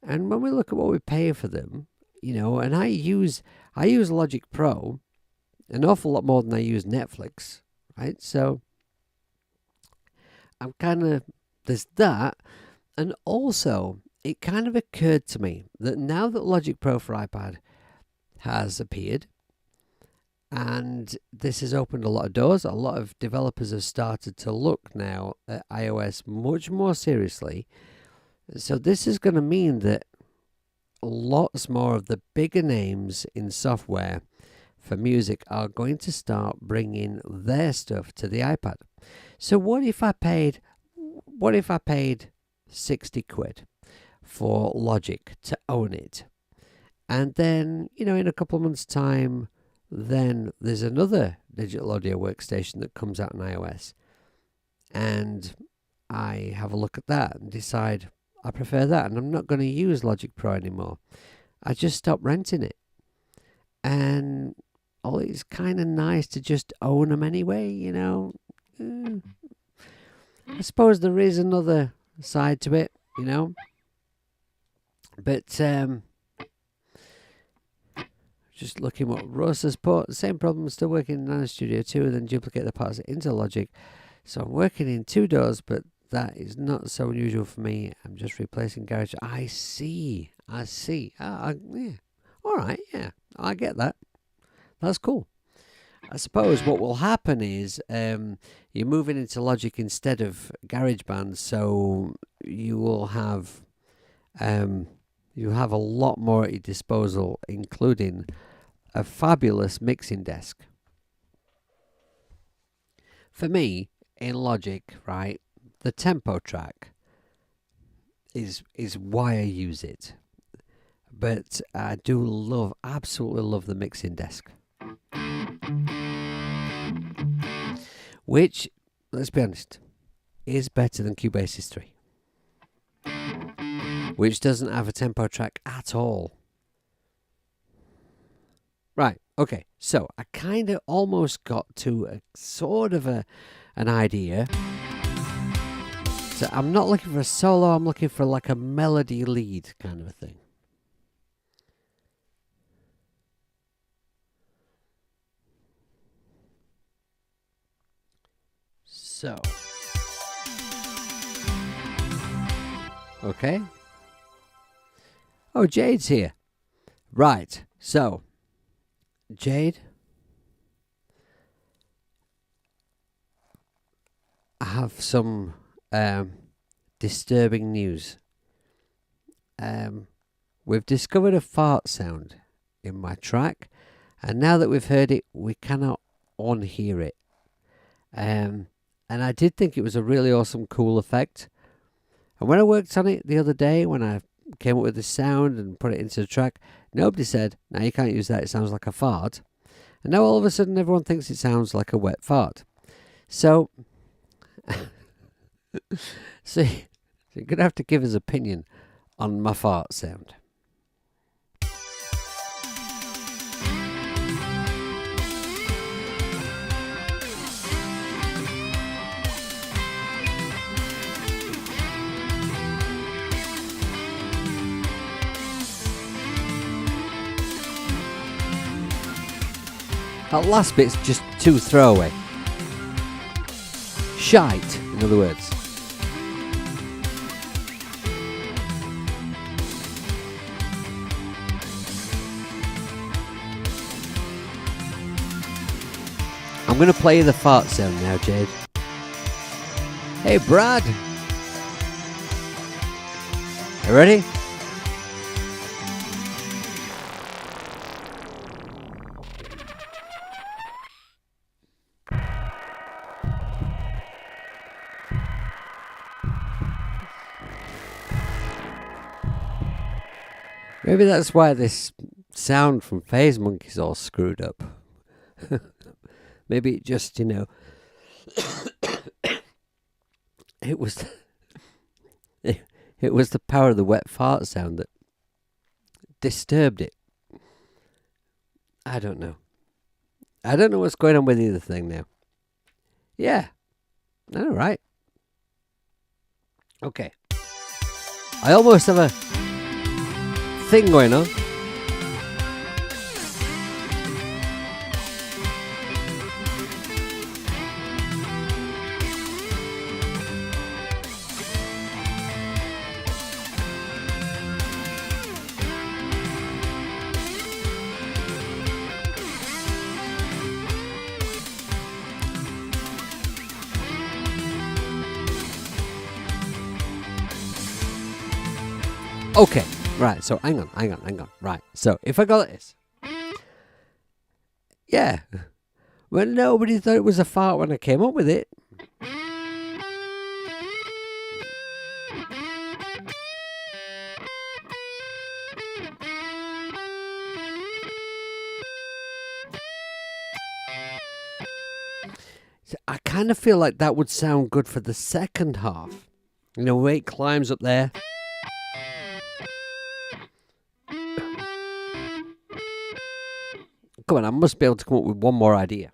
and when we look at what we pay for them, you know, and I use Logic Pro an awful lot more than I use Netflix, right? So I'm kind of, there's that, and also it kind of occurred to me that now that Logic Pro for iPad has appeared, and this has opened a lot of doors. A lot of developers have started to look now at iOS much more seriously. So this is going to mean that lots more of the bigger names in software for music are going to start bringing their stuff to the iPad. So what if I paid 60 quid for Logic to own it? And then, you know, in a couple of months' time, then there's another digital audio workstation that comes out on iOS, and I have a look at that and decide I prefer that, and I'm not going to use Logic Pro anymore. I just stop renting it, and it's kind of nice to just own them anyway, you know. I suppose there is another side to it, you know, but just looking what Russ has put. Same problem, still working in Nano Studio 2 and then duplicate the parts into Logic. So I'm working in 2 DAWs, but That is not so unusual for me. I'm just replacing garage. I see. Yeah. All right, yeah. I get that. That's cool. I suppose what will happen is you're moving into Logic instead of GarageBand, so you will have a lot more at your disposal, including a fabulous mixing desk. For me, in Logic, right, the tempo track is why I use it. But I do absolutely love the mixing desk. Which, let's be honest, is better than Cubase's 3. Which doesn't have a tempo track at all. Right, okay, so I kind of almost got to a sort of an idea. So I'm not looking for a solo, I'm looking for like a melody lead kind of a thing. So. Okay. Oh, Jade's here. Right, so. Jade. I have some disturbing news. We've discovered a fart sound in my track, and now that we've heard it, we cannot unhear it. And I did think it was a really awesome, cool effect. And when I worked on it the other day, when I came up with the sound and put it into the track, nobody said, "No, you can't use that, it sounds like a fart." And now all of a sudden everyone thinks it sounds like a wet fart. So, so you're going to have to give his opinion on my fart sound. That last bit's just too throwaway. Shite, in other words. I'm going to play the fart sound now, Jade. Hey, Brad. You ready? Maybe that's why this sound from Phase Monkey's all screwed up. Maybe it just, it was it was the power of the wet fart sound that disturbed it. I don't know. I don't know what's going on with either thing now. Yeah. All right. Okay. I almost have a thing going on. Okay, right, so hang on. Right, so if I go like this. Yeah. Well, nobody thought it was a fart when I came up with it. So I kind of feel like that would sound good for the second half. Where it climbs up there. Come on, I must be able to come up with one more idea.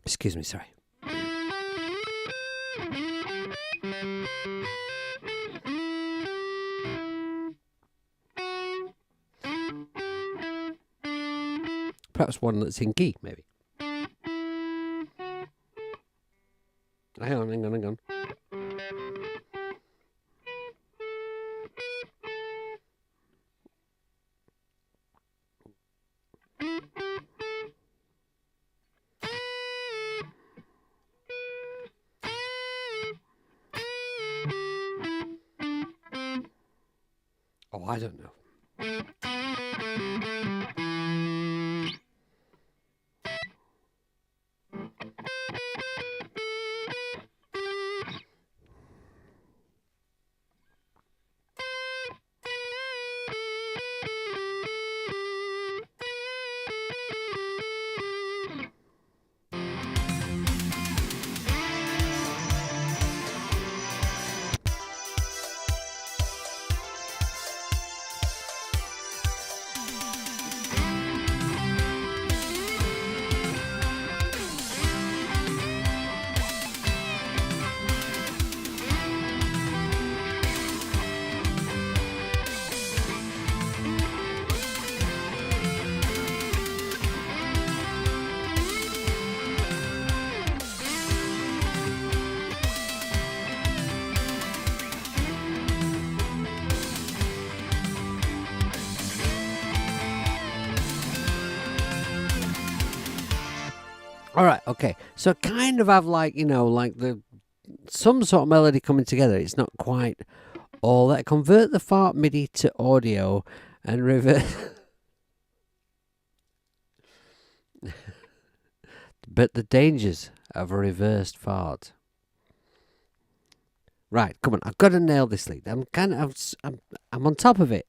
Excuse me, sorry. Perhaps one that's in key, maybe. Hang on. Oh, I don't know. All right, okay. So kind of have like, like some sort of melody coming together. It's not quite all that. Convert the fart MIDI to audio and revert. But the dangers of a reversed fart. Right, come on. I've got to nail this lead. I'm on top of it.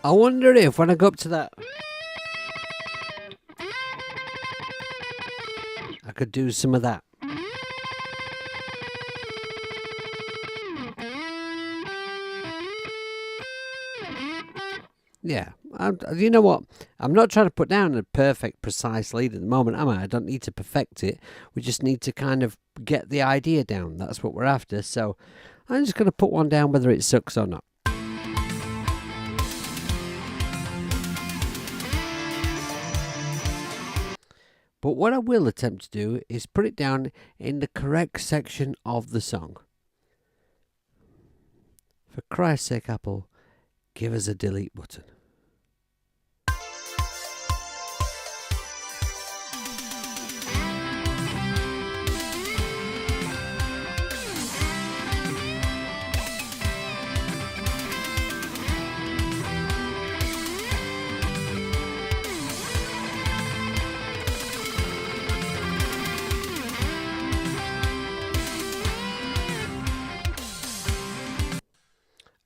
I wonder if when I go up to that, I could do some of that. Yeah, you know what? I'm not trying to put down a perfect, precise lead at the moment, am I? I don't need to perfect it. We just need to kind of get the idea down. That's what we're after. So I'm just going to put one down whether it sucks or not. But what I will attempt to do is put it down in the correct section of the song. For Christ's sake, Apple, give us a delete button.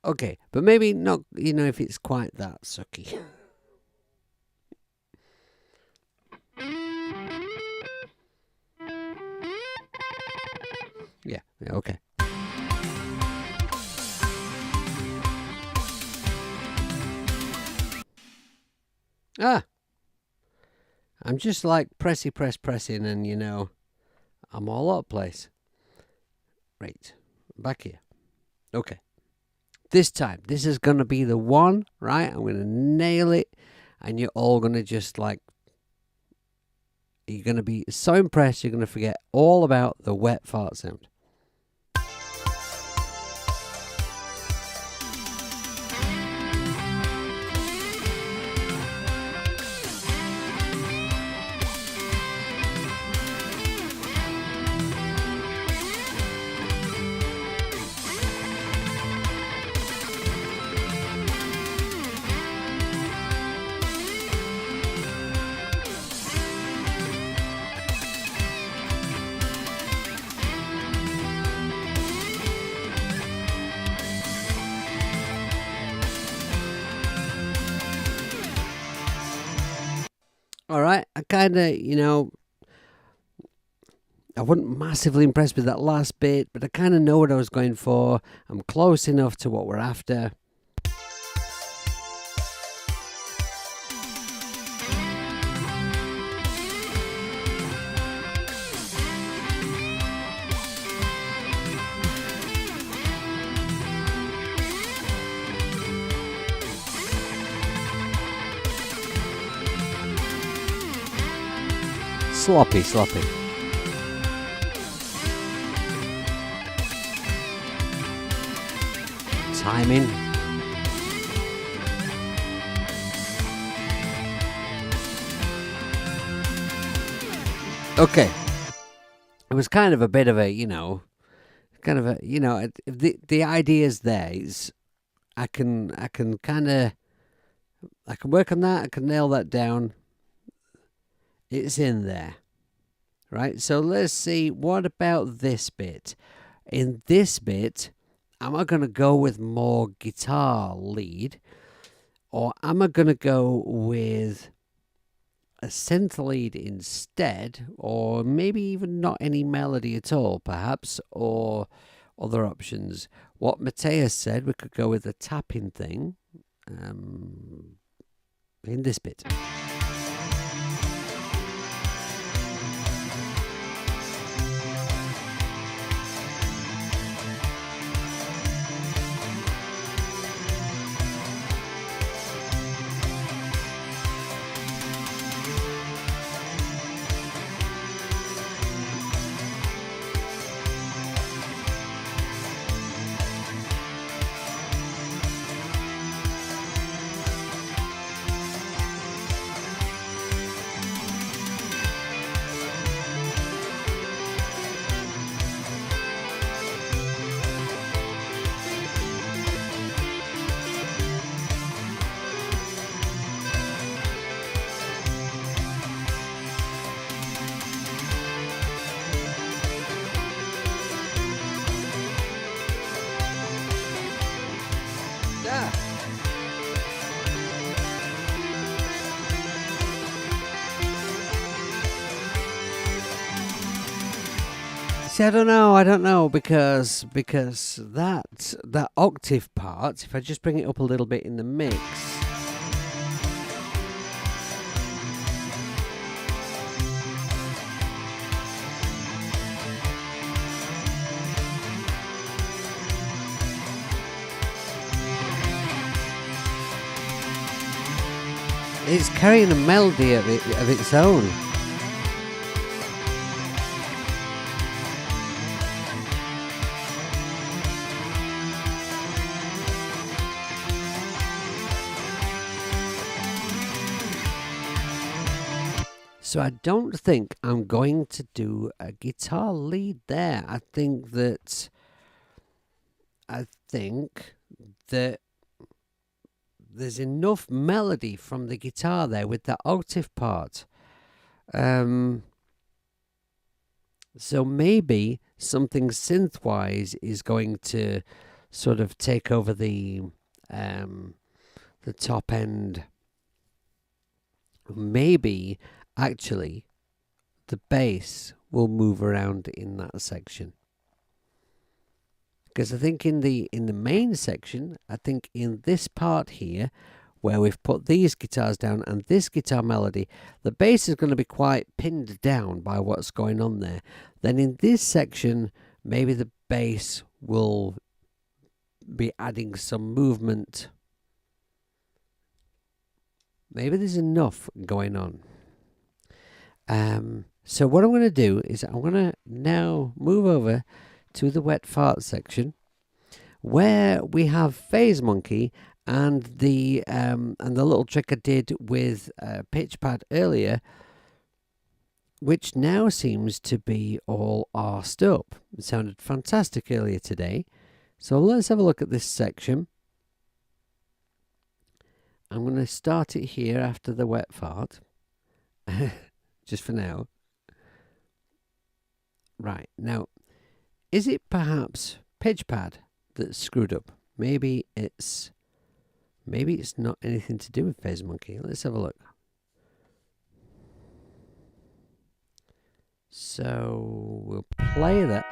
Okay, but maybe not, if it's quite that sucky. Yeah, okay. I'm just like pressing and, I'm all over the place. Right, back here. Okay. This time, this is going to be the one, right? I'm going to nail it, and you're all going to just you're going to be so impressed, you're going to forget all about the wet fart sound. All right, I kind of, I wasn't massively impressed with that last bit, but I kind of know what I was going for. I'm close enough to what we're after. Sloppy. Timing. Okay. It was kind of a bit of a, the idea's there. I can work on that. I can nail that down. It's in there. Right? So let's see, what about this bit? In this bit, am I going to go with more guitar lead, or am I going to go with a synth lead instead, or maybe even not any melody at all, perhaps, or other options? What Mateus said, we could go with a tapping thing in this bit. See, I don't know because that octave part, if I just bring it up a little bit in the mix, it's carrying a melody of its own. So I don't think I'm going to do a guitar lead there. I think that there's enough melody from the guitar there with that octave part. So maybe something synth-wise is going to sort of take over the top end. Maybe actually the bass will move around in that section. Because I think in the main section, I think in this part here, where we've put these guitars down and this guitar melody, the bass is going to be quite pinned down by what's going on there. Then in this section, maybe the bass will be adding some movement. Maybe there's enough going on. So what I'm going to do is I'm going to now move over to the wet fart section, where we have Phase Monkey and the little trick I did with pitch pad earlier, which now seems to be all arsed up. It sounded fantastic earlier today. So let's have a look at this section. I'm going to start it here after the wet fart, just for now. Right, now, is it perhaps pitch pad that's screwed up? Maybe it's not anything to do with Phase Monkey. Let's have a look. So we'll play that.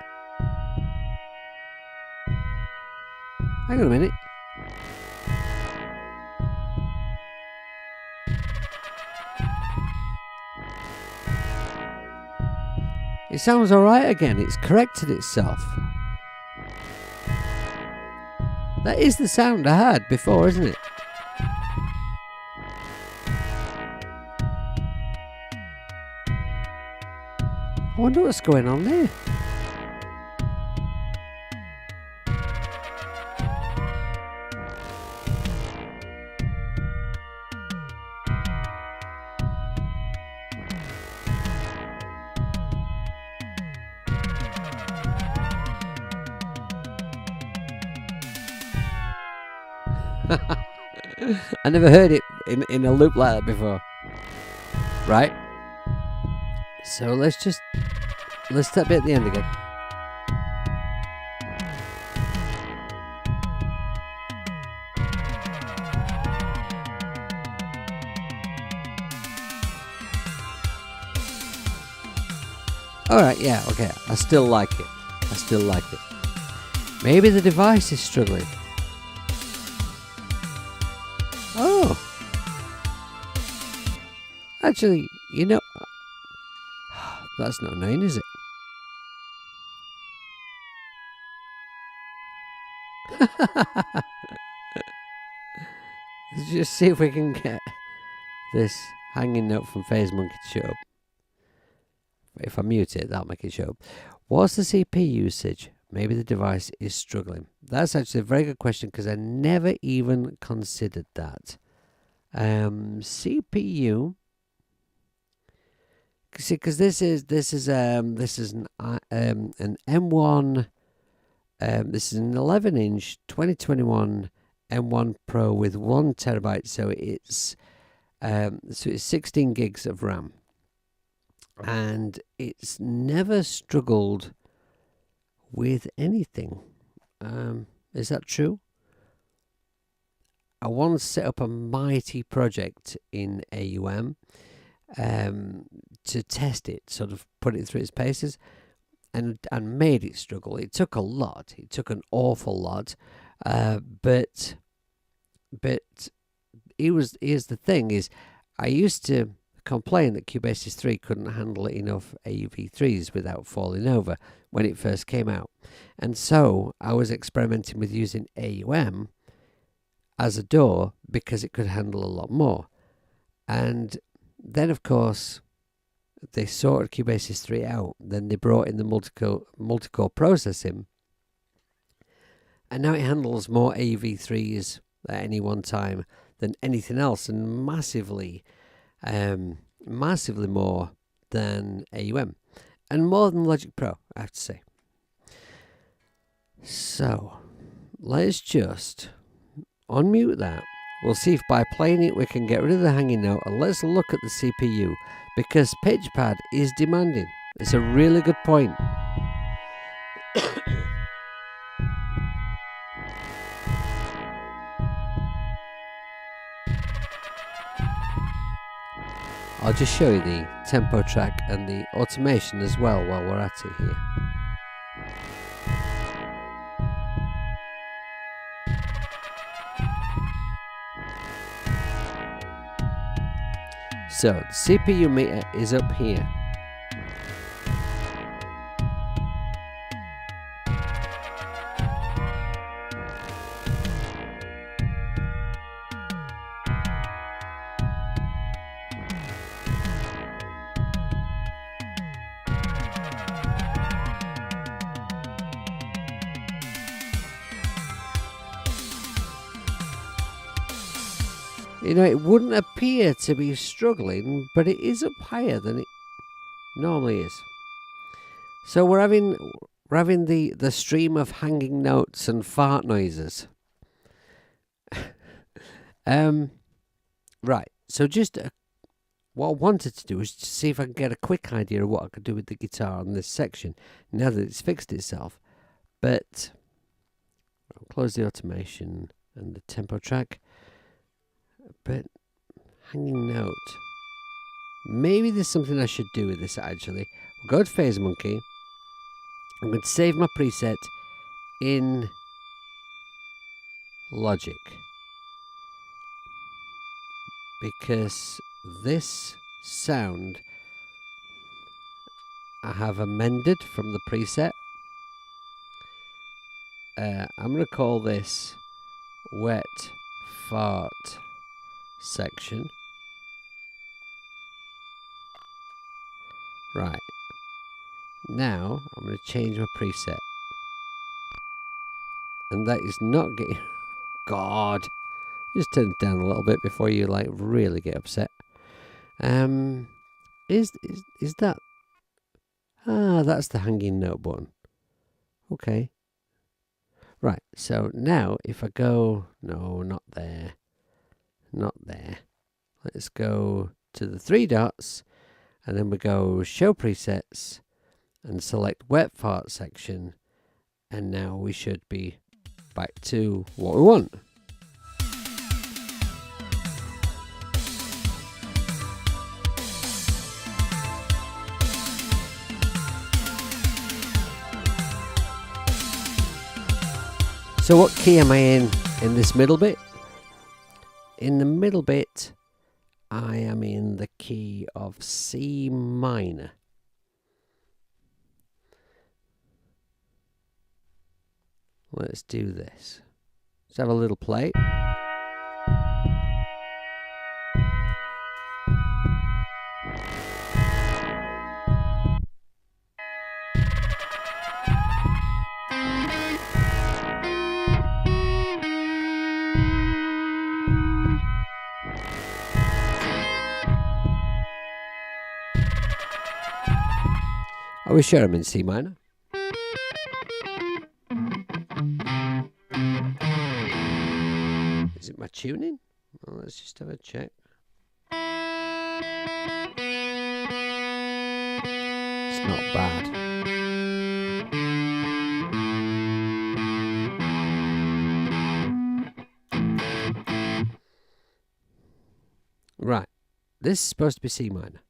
Hang on a minute. It sounds alright again. It's corrected itself. That is the sound I had before, isn't it? I wonder what's going on there. I never heard it in a loop like that before. Right? So let's step it at the end again. Alright, yeah, okay. I still like it. Maybe the device is struggling. Oh. Actually, you know, that's not annoying, is it? Let's just see if we can get this hanging note from Phase Monkey to show up. If I mute it, that'll make it show up. What's the CPU usage? Maybe the device is struggling. That's actually a very good question because I never even considered that. CPU. See, because this is an M1. This is an 11-inch 2021 M1 Pro with 1 terabyte. So it's 16 gigs of RAM, and it's never struggled with anything. Is that true? I once set up a mighty project in AUM to test it, sort of put it through its paces, and made it struggle. It took a lot. It took an awful lot. But here's the thing: is I used to complain that Cubasis 3 couldn't handle enough AUV3s without falling over when it first came out. And so I was experimenting with using AUM as a DAW because it could handle a lot more. And then, of course, they sorted Cubasis 3 out. Then they brought in the multi-core processing. And now it handles more AUV3s at any one time than anything else, and massively more than AUM, and more than Logic Pro, I have to say. So let's just unmute that. We'll see if by playing it we can get rid of the hanging note, and let's look at the CPU, because PitchPad is demanding. It's a really good point. I'll just show you the tempo track and the automation as well while we're at it here. So the CPU meter is up here. You know, it wouldn't appear to be struggling, but it is up higher than it normally is. So we're having the stream of hanging notes and fart noises. Right. So just what I wanted to do is to see if I can get a quick idea of what I could do with the guitar on this section now that it's fixed itself. But I'll close the automation and the tempo track. But hanging note. maybe there's something I should do with this actually. We'll go to Phase Monkey. I'm going to save my preset in Logic, because this sound I have amended from the preset. I'm going to call this Wet Fart Section. Right. Now I'm going to change my preset. And that is not getting... God. Just turn it down a little bit before you like really get upset. Is that... Ah, that's the hanging note button. Okay. Right, so now if I go... No, not there. Not there. Let's go to the three dots, and then we go Show Presets, and select Wet Fart Section, and now we should be back to what we want. So what key am I in this middle bit? In the middle bit, I am in the key of C minor. Let's do this. Let's have a little play. Are we sure I'm in C minor? Is it my tuning? Well, let's just have a check. It's not bad. Right. This is supposed to be C minor.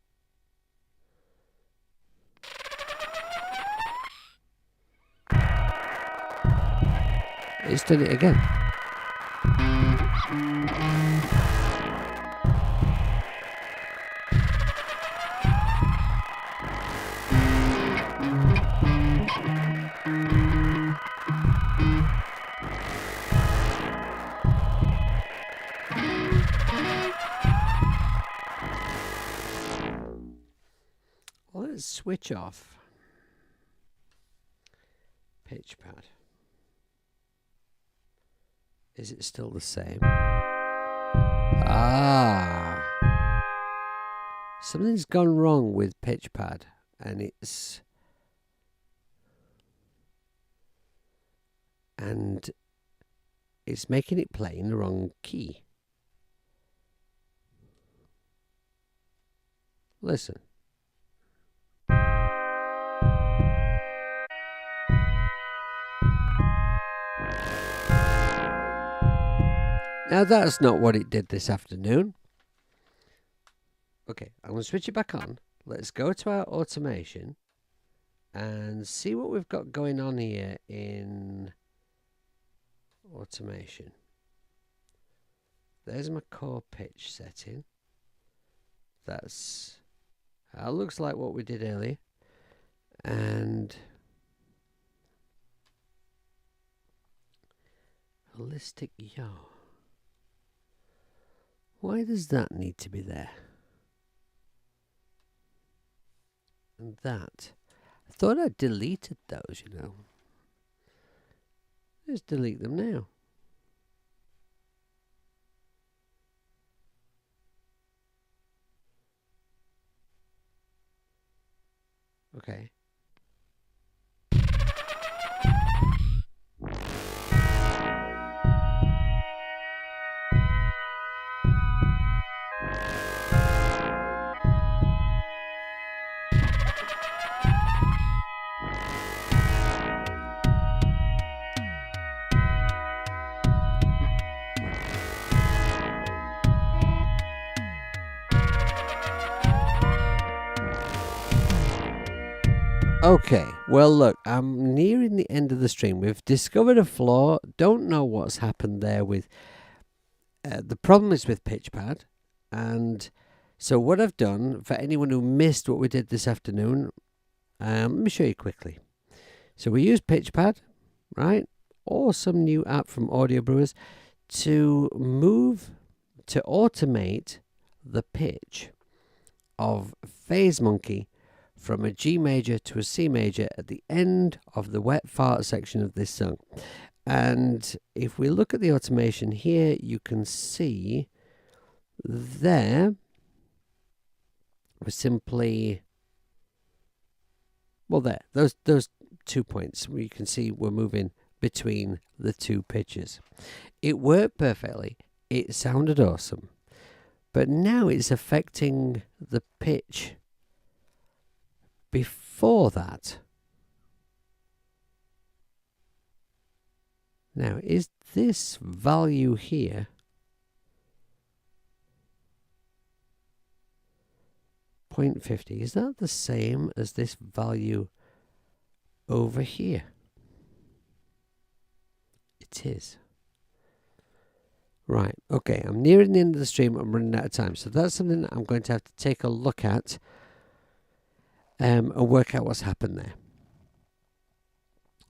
It's done it again. Let's switch off pitch pad. Is it still the same? Ah. Something's gone wrong with pitch pad, and it's making it play in the wrong key. Listen. Now that's not what it did this afternoon. Okay, I'm going to switch it back on. Let's go to our automation and see what we've got going on here in automation. There's my core pitch setting. That looks like what we did earlier. And holistic yaw. Why does that need to be there? And that. I thought I deleted those, you know. Let's delete them now. Okay. Okay, well look, I'm nearing the end of the stream. We've discovered a flaw. Don't know what's happened there with... the problem is with PitchPad. And so what I've done, for anyone who missed what we did this afternoon, let me show you quickly. So we use PitchPad, right? Awesome new app from Audio Brewers to automate the pitch of Phase Monkey from a G major to a C major at the end of the wet fart section of this song. And if we look at the automation here, you can see there we're simply, well, there, those 2 points where you can see we're moving between the two pitches. It worked perfectly. It sounded awesome. But now it's affecting the pitch before that. Now, is this value here .50? Is that the same as this value over here? It is. Right, okay, I'm nearing the end of the stream. I'm running out of time. So that's something that I'm going to have to take a look at and work out what's happened there.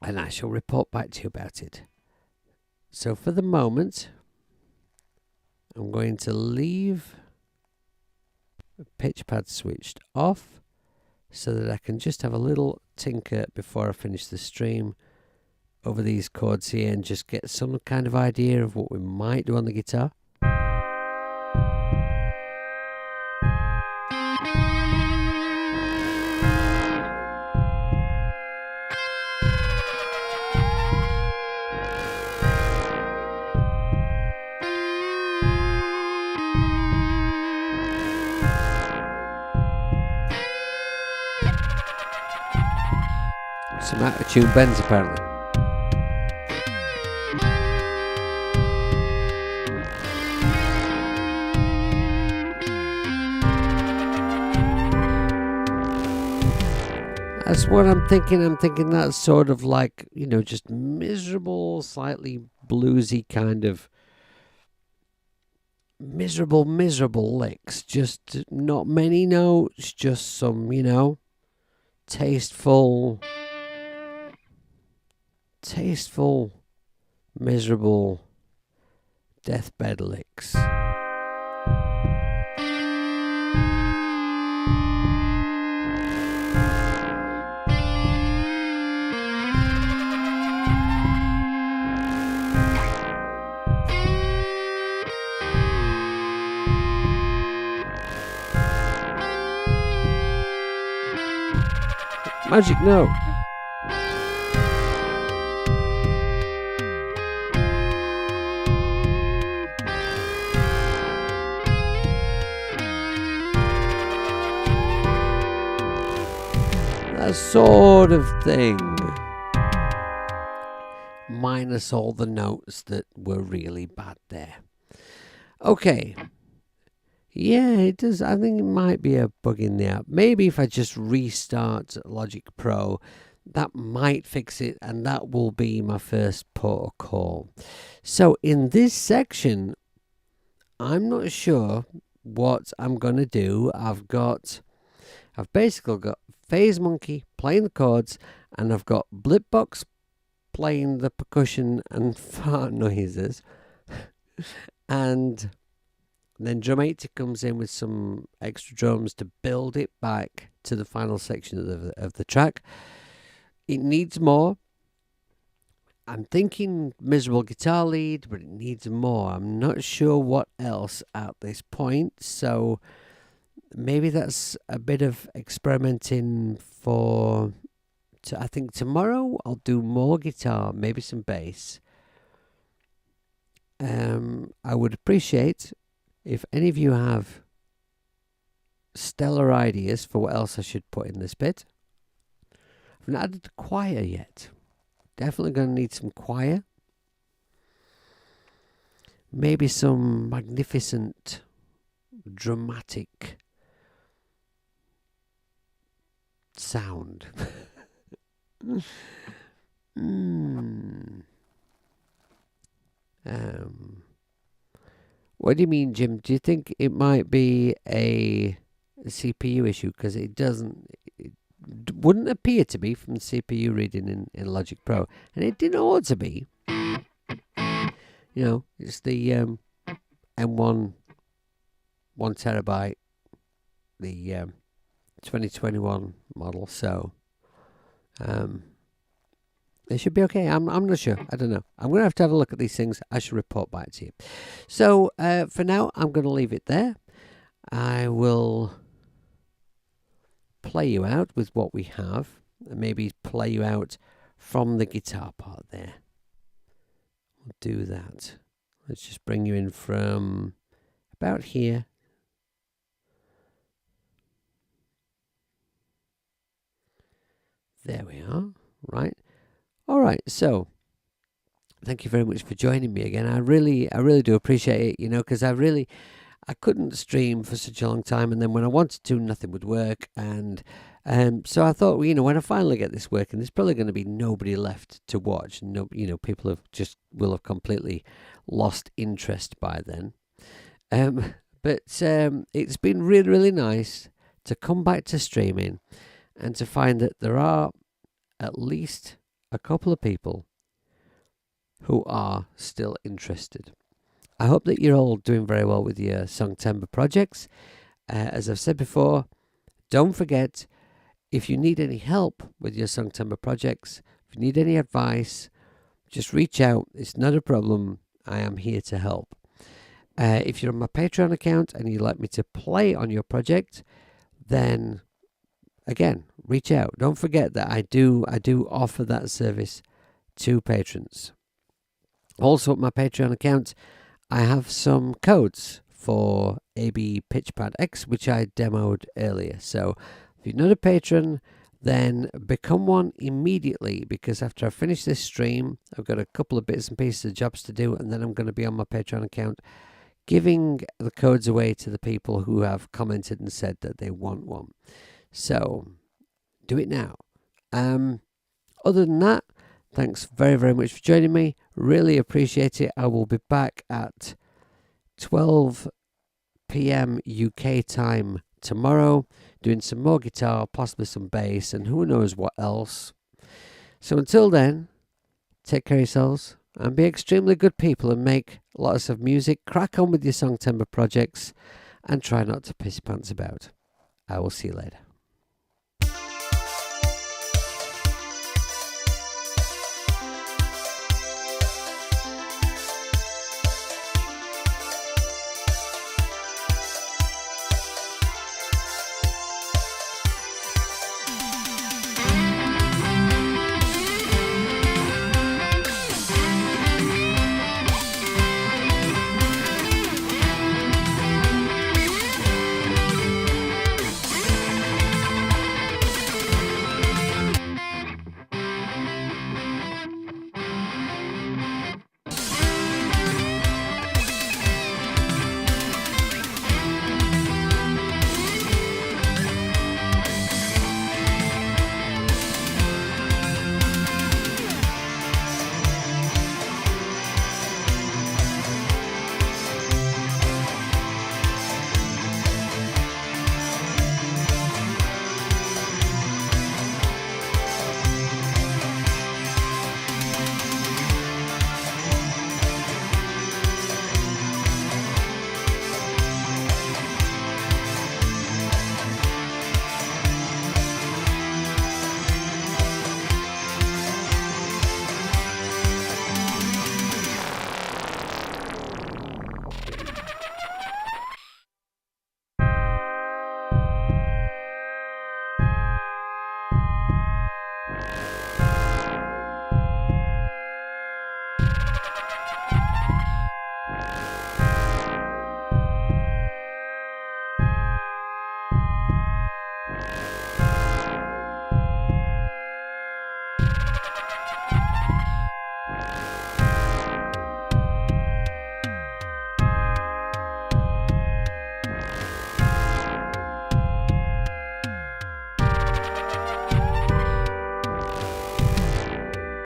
And I shall report back to you about it. So for the moment, I'm going to leave the PitchPad switched off so that I can just have a little tinker before I finish the stream over these chords here and just get some kind of idea of what we might do on the guitar. Some out-of-tune bends apparently. That's what I'm thinking. I'm thinking that's sort of like, you know, just miserable, slightly bluesy kind of miserable licks. Just not many notes, just some, you know, tasteful, miserable deathbed licks. Magic note. That sort of thing. Minus all the notes that were really bad there. Okay. Yeah, it does. I think it might be a bug in the app. Maybe if I just restart Logic Pro, that might fix it, and that will be my first port of call. So in this section, I'm not sure what I'm going to do. I've basically got Phase Monkey playing the chords, and I've got Blipbox playing the percussion and fart noises. And then Drum 80 comes in with some extra drums to build it back to the final section of the track. It needs more. I'm thinking miserable guitar lead, but it needs more. I'm not sure what else at this point. So maybe that's a bit of experimenting for... I think tomorrow I'll do more guitar, maybe some bass. I would appreciate if any of you have stellar ideas for what else I should put in this bit. I've not added the choir yet. Definitely going to need some choir. Maybe some magnificent, dramatic sound. What do you mean, Jim? Do you think it might be a CPU issue? Because it doesn't. It wouldn't appear to be from the CPU reading in Logic Pro, and it didn't ought to be. It's the M1 1 terabyte, the 2021 model. So it should be okay. I'm not sure. I don't know. I'm going to have a look at these things. I should report back to you. So for now, I'm going to leave it there. I will play you out with what we have, and maybe play you out from the guitar part there. We'll do that. Let's just bring you in from about here. There we are. Right. All right. So thank you very much for joining me again. I really do appreciate it, because I couldn't stream for such a long time, and then when I wanted to, nothing would work. And so I thought, when I finally get this working, there's probably going to be nobody left to watch. No, people will have completely lost interest by then. But it's been really, really nice to come back to streaming and to find that there are at least a couple of people who are still interested. I hope that you're all doing very well with your Songtember projects. As I've said before, don't forget, if you need any help with your Songtember projects, if you need any advice, just reach out. It's not a problem. I am here to help. If you're on my Patreon account and you'd like me to play on your project, then again, reach out. Don't forget that I do offer that service to patrons. Also, at my Patreon account, I have some codes for AB Pitchpad X, which I demoed earlier. So if you're not a patron, then become one immediately, because after I finish this stream, I've got a couple of bits and pieces of jobs to do, and then I'm going to be on my Patreon account giving the codes away to the people who have commented and said that they want one. So do it now. Other than that, thanks very, very much for joining me. Really appreciate it. I will be back at 12 p.m. UK time tomorrow, doing some more guitar, possibly some bass, and who knows what else. So until then, take care of yourselves and be extremely good people and make lots of music. Crack on with your Songtember projects and try not to piss your pants about. I will see you later.